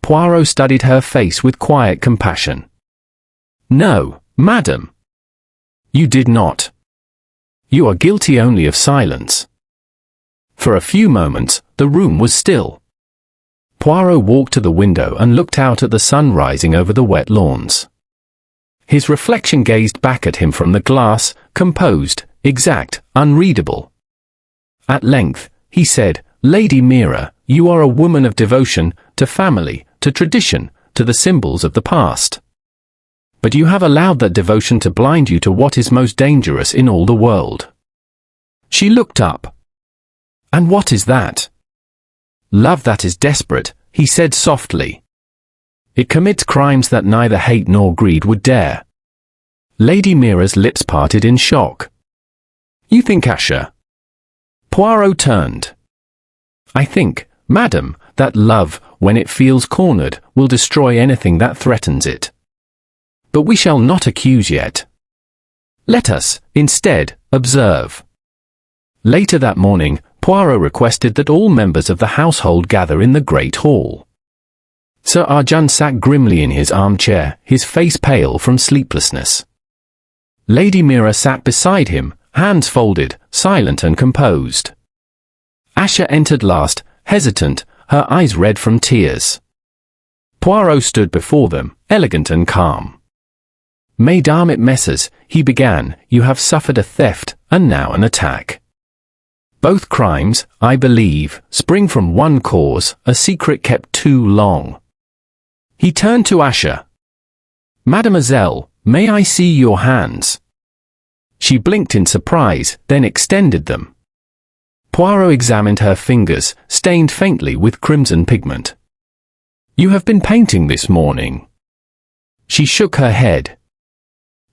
Poirot studied her face with quiet compassion. "No, madam. You did not. You are guilty only of silence." For a few moments, the room was still. Poirot walked to the window and looked out at the sun rising over the wet lawns. His reflection gazed back at him from the glass, composed, exact, unreadable. At length, he said, "Lady Mira, you are a woman of devotion, to family, to tradition, to the symbols of the past. But you have allowed that devotion to blind you to what is most dangerous in all the world." She looked up. "And what is that?" "Love that is desperate," he said softly. "It commits crimes that neither hate nor greed would dare." Lady Mira's lips parted in shock. "You think, Asher?" Poirot turned. "I think, madam, that love, when it feels cornered, will destroy anything that threatens it. But we shall not accuse yet. Let us, instead, observe." Later that morning, Poirot requested that all members of the household gather in the great hall. Sir Arjun sat grimly in his armchair, his face pale from sleeplessness. Lady Mira sat beside him, hands folded, silent and composed. Asher entered last, hesitant, her eyes red from tears. Poirot stood before them, elegant and calm. "Mesdames et messieurs," he began, "you have suffered a theft, and now an attack. Both crimes, I believe, spring from one cause, a secret kept too long." He turned to Asher. "Mademoiselle, may I see your hands?" She blinked in surprise, then extended them. Poirot examined her fingers, stained faintly with crimson pigment. "You have been painting this morning." She shook her head.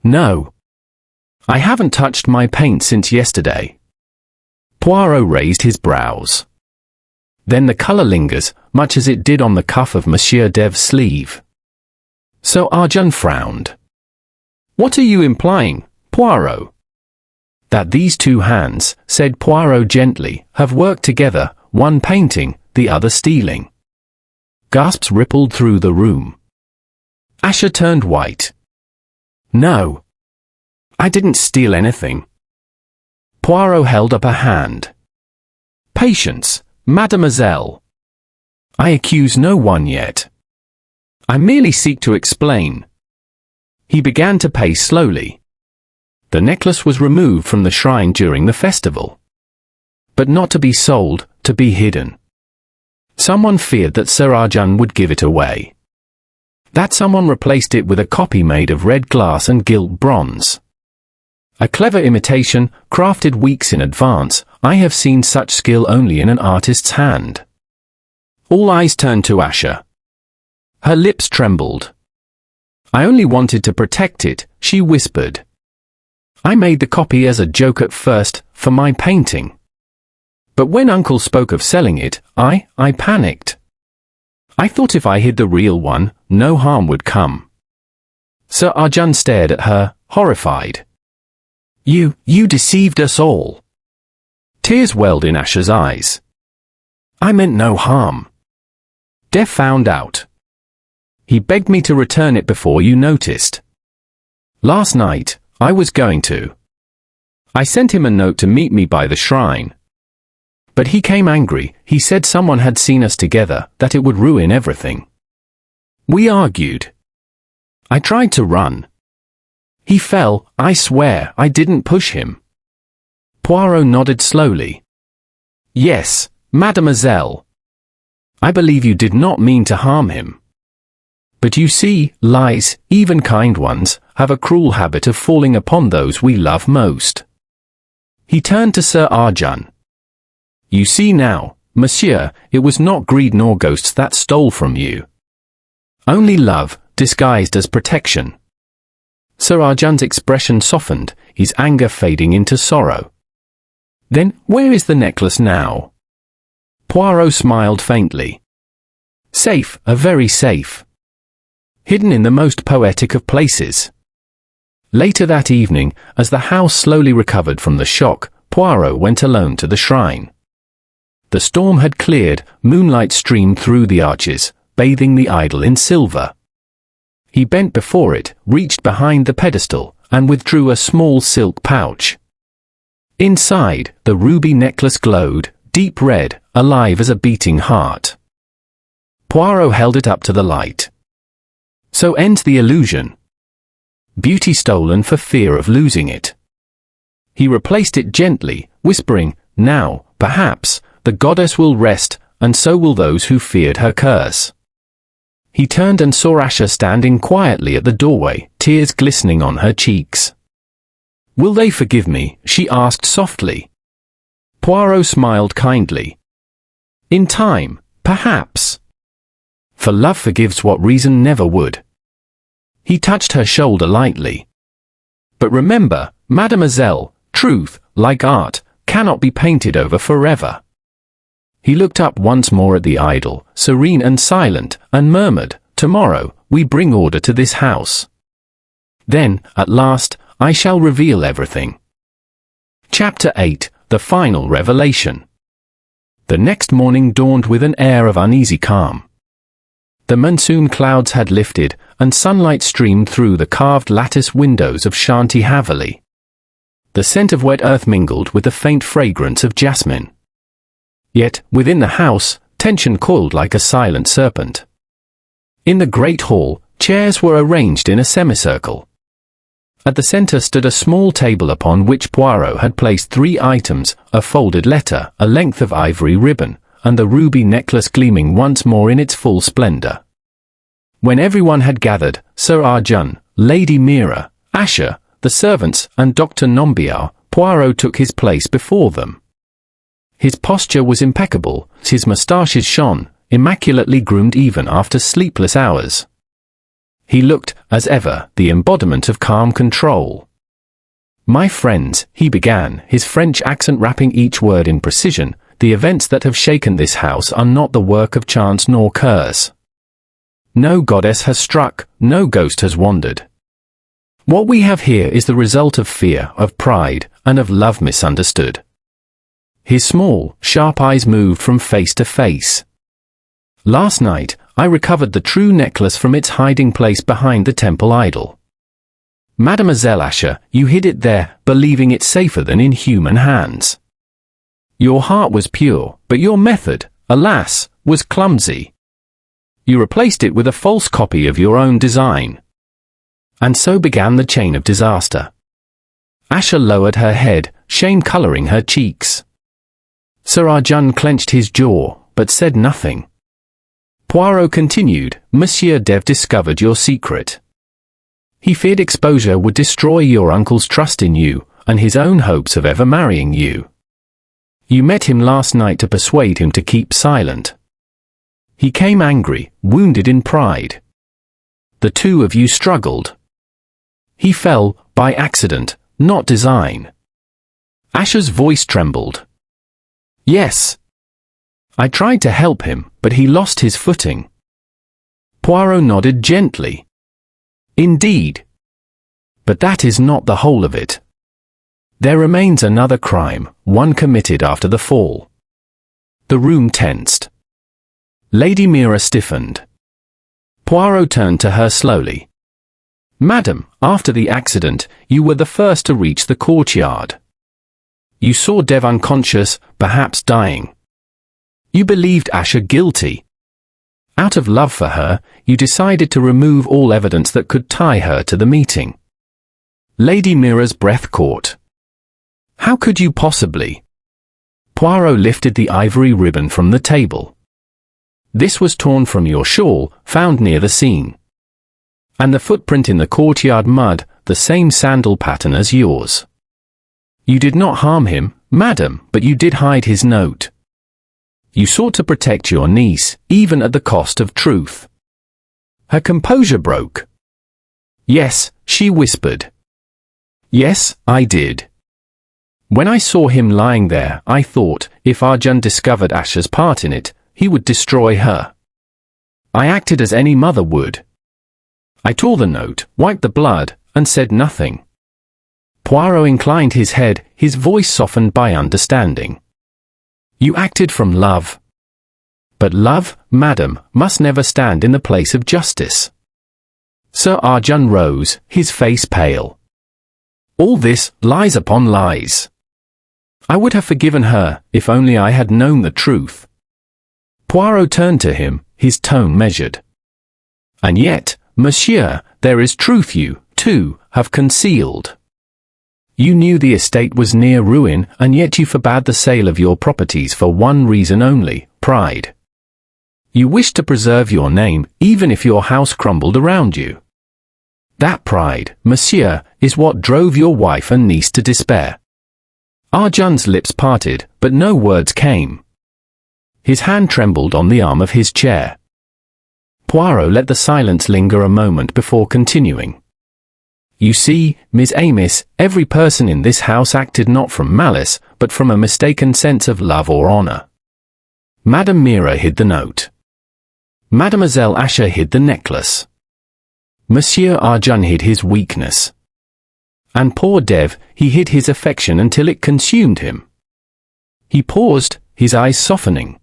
"No. I haven't touched my paint since yesterday." Poirot raised his brows. "Then the colour lingers, much as it did on the cuff of Monsieur Dev's sleeve." Sir Arjun frowned. "What are you implying, Poirot?" "That these two hands," said Poirot gently, "have worked together, one painting, the other stealing." Gasps rippled through the room. Asher turned white. "No. I didn't steal anything." Poirot held up a hand. "Patience, mademoiselle. I accuse no one yet. I merely seek to explain." He began to pace slowly. The necklace was removed from the shrine during the festival. But not to be sold, to be hidden. Someone feared that Sir Arjun would give it away. That someone replaced it with a copy made of red glass and gilt bronze. A clever imitation, crafted weeks in advance. I have seen such skill only in an artist's hand. All eyes turned to Asher. Her lips trembled. "I only wanted to protect it," she whispered. "I made the copy as a joke at first, for my painting. But when Uncle spoke of selling it, I panicked. I thought if I hid the real one, no harm would come." Sir Arjun stared at her, horrified. You deceived us all." Tears welled in Asher's eyes. "I meant no harm. Dev found out. He begged me to return it before you noticed. Last night, I was going to. I sent him a note to meet me by the shrine. But he came angry. He said someone had seen us together, that it would ruin everything. We argued. I tried to run. He fell. I swear I didn't push him." Poirot nodded slowly. "Yes, mademoiselle. I believe you did not mean to harm him. But you see, lies, even kind ones, have a cruel habit of falling upon those we love most." He turned to Sir Arjun. "You see now, monsieur, it was not greed nor ghosts that stole from you. Only love, disguised as protection." Sir Arjun's expression softened, his anger fading into sorrow. "Then, where is the necklace now?" Poirot smiled faintly. "Safe, very safe. Hidden in the most poetic of places." Later that evening, as the house slowly recovered from the shock, Poirot went alone to the shrine. The storm had cleared, moonlight streamed through the arches, bathing the idol in silver. He bent before it, reached behind the pedestal, and withdrew a small silk pouch. Inside, the ruby necklace glowed, deep red, alive as a beating heart. Poirot held it up to the light. So ends the illusion. Beauty stolen for fear of losing it. He replaced it gently, whispering, "Now, perhaps, the goddess will rest, and so will those who feared her curse." He turned and saw Asha standing quietly at the doorway, tears glistening on her cheeks. "Will they forgive me?" she asked softly. Poirot smiled kindly. "In time, perhaps. For love forgives what reason never would." He touched her shoulder lightly. "But remember, mademoiselle, truth, like art, cannot be painted over forever." He looked up once more at the idol, serene and silent, and murmured, "Tomorrow, we bring order to this house. Then, at last, I shall reveal everything." Chapter 8, The Final Revelation. The next morning dawned with an air of uneasy calm. The monsoon clouds had lifted, and sunlight streamed through the carved lattice windows of Shanti Haveli. The scent of wet earth mingled with the faint fragrance of jasmine. Yet, within the house, tension coiled like a silent serpent. In the great hall, chairs were arranged in a semicircle. At the center stood a small table upon which Poirot had placed 3 items, a folded letter, a length of ivory ribbon, and the ruby necklace gleaming once more in its full splendor. When everyone had gathered, Sir Arjun, Lady Mira, Asha, the servants, and Dr. Nombiar, Poirot took his place before them. His posture was impeccable, his moustaches shone, immaculately groomed even after sleepless hours. He looked, as ever, the embodiment of calm control. "My friends," he began, his French accent rapping each word in precision, "the events that have shaken this house are not the work of chance nor curse. No goddess has struck, no ghost has wandered. What we have here is the result of fear, of pride, and of love misunderstood." His small, sharp eyes moved from face to face. "Last night, I recovered the true necklace from its hiding place behind the temple idol. Mademoiselle Asha, you hid it there, believing it safer than in human hands. Your heart was pure, but your method, alas, was clumsy. You replaced it with a false copy of your own design. And so began the chain of disaster." Asha lowered her head, shame coloring her cheeks. Sir Arjun clenched his jaw, but said nothing. Poirot continued, "Monsieur Dev discovered your secret. He feared exposure would destroy your uncle's trust in you, and his own hopes of ever marrying you. You met him last night to persuade him to keep silent. He came angry, wounded in pride. The two of you struggled. He fell, by accident, not design." Asha's voice trembled. "Yes. I tried to help him, but he lost his footing." Poirot nodded gently. "Indeed. But that is not the whole of it. There remains another crime, one committed after the fall." The room tensed. Lady Mira stiffened. Poirot turned to her slowly. "Madam, after the accident, you were the first to reach the courtyard. You saw Dev unconscious, perhaps dying. You believed Asha guilty. Out of love for her, you decided to remove all evidence that could tie her to the meeting." Lady Mira's breath caught. "How could you possibly?" Poirot lifted the ivory ribbon from the table. "This was torn from your shawl, found near the scene. And the footprint in the courtyard mud, the same sandal pattern as yours. You did not harm him, madam, but you did hide his note. You sought to protect your niece, even at the cost of truth." Her composure broke. "Yes," she whispered. "Yes, I did. When I saw him lying there, I thought, if Arjun discovered Asha's part in it, he would destroy her. I acted as any mother would. I tore the note, wiped the blood, and said nothing." Poirot inclined his head, his voice softened by understanding. "You acted from love. But love, madam, must never stand in the place of justice." Sir Arjun rose, his face pale. "All this, lies upon lies. I would have forgiven her, if only I had known the truth." Poirot turned to him, his tone measured. And yet, monsieur, there is truth you, too, have concealed. You knew the estate was near ruin, and yet you forbade the sale of your properties for one reason only, pride. You wished to preserve your name, even if your house crumbled around you. That pride, monsieur, is what drove your wife and niece to despair. Arjan's lips parted, but no words came. His hand trembled on the arm of his chair. Poirot let the silence linger a moment before continuing. You see, Miss Amos, every person in this house acted not from malice, but from a mistaken sense of love or honor. Madame Mira hid the note. Mademoiselle Asher hid the necklace. Monsieur Arjan hid his weakness. And poor Dev, he hid his affection until it consumed him. He paused, his eyes softening.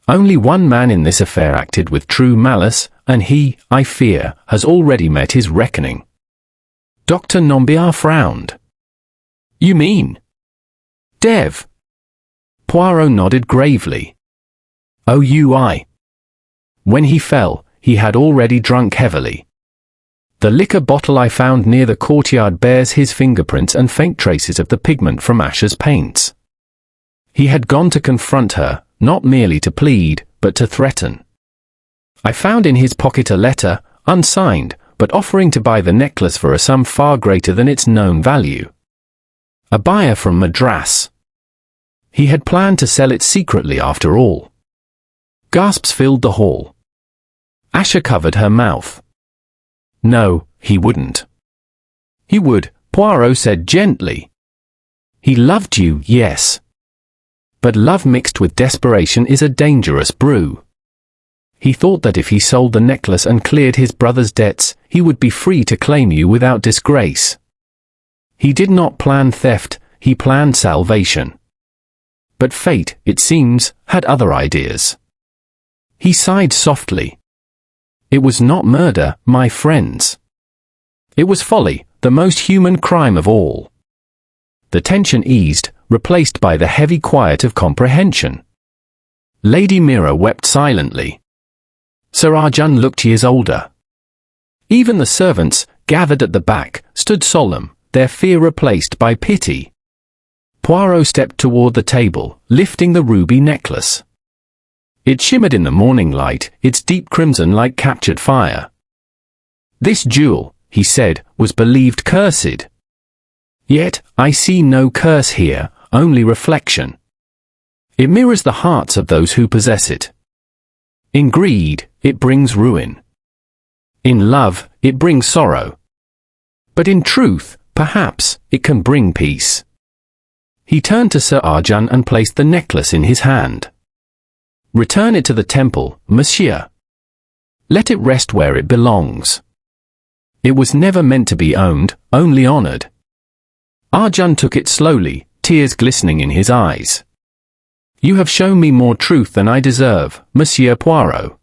Only one man in this affair acted with true malice, and he, I fear, has already met his reckoning. Dr. Nombiar frowned. You mean? Dev? Poirot nodded gravely. Oh, When he fell, he had already drunk heavily. The liquor bottle I found near the courtyard bears his fingerprints and faint traces of the pigment from Asher's paints. He had gone to confront her, not merely to plead, but to threaten. I found in his pocket a letter, unsigned, but offering to buy the necklace for a sum far greater than its known value. A buyer from Madras. He had planned to sell it secretly after all. Gasps filled the hall. Asher covered her mouth. No, he wouldn't. He would, Poirot said gently. He loved you, yes. But love mixed with desperation is a dangerous brew. He thought that if he sold the necklace and cleared his brother's debts, he would be free to claim you without disgrace. He did not plan theft, he planned salvation. But fate, it seems, had other ideas. He sighed softly. It was not murder, my friends. It was folly, the most human crime of all. The tension eased, replaced by the heavy quiet of comprehension. Lady Mira wept silently. Sir Arjan looked years older. Even the servants, gathered at the back, stood solemn, their fear replaced by pity. Poirot stepped toward the table, lifting the ruby necklace. It shimmered in the morning light, its deep crimson like captured fire. This jewel, he said, was believed cursed. Yet, I see no curse here, only reflection. It mirrors the hearts of those who possess it. In greed, it brings ruin. In love, it brings sorrow. But in truth, perhaps, it can bring peace. He turned to Sir Arjan and placed the necklace in his hand. Return it to the temple, monsieur. Let it rest where it belongs. It was never meant to be owned, only honored. Arjan took it slowly, tears glistening in his eyes. You have shown me more truth than I deserve, Monsieur Poirot.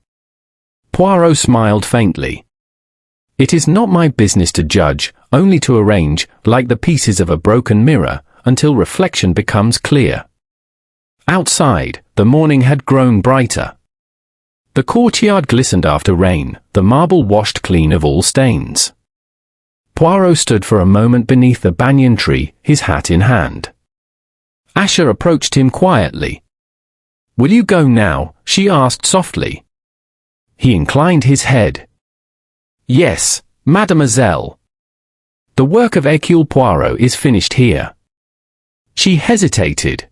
Poirot smiled faintly. It is not my business to judge, only to arrange, like the pieces of a broken mirror, until reflection becomes clear. Outside, the morning had grown brighter. The courtyard glistened after rain, the marble washed clean of all stains. Poirot stood for a moment beneath the banyan tree, his hat in hand. Asher approached him quietly. Will you go now? She asked softly. He inclined his head. Yes, mademoiselle. The work of Hercule Poirot is finished here. She hesitated.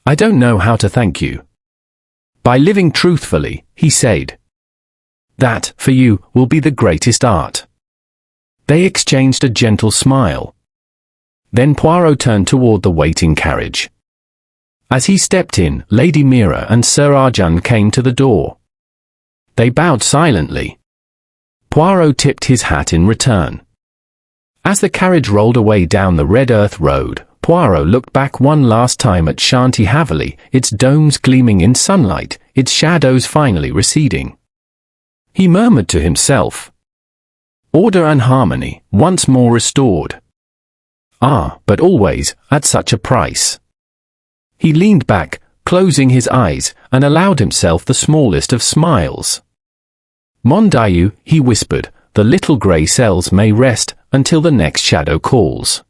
I don't know how to thank you. By living truthfully, he said. That, for you, will be the greatest art. They exchanged a gentle smile. Then Poirot turned toward the waiting carriage. As he stepped in, Lady Mira and Sir Arjan came to the door. They bowed silently. Poirot tipped his hat in return. As the carriage rolled away down the red earth road, Poirot looked back one last time at Shanti Haveli, its domes gleaming in sunlight, its shadows finally receding. He murmured to himself. Order and harmony, once more restored. Ah, but always, at such a price. He leaned back, closing his eyes, and allowed himself the smallest of smiles. Mondayu, he whispered, the little grey cells may rest until the next shadow calls.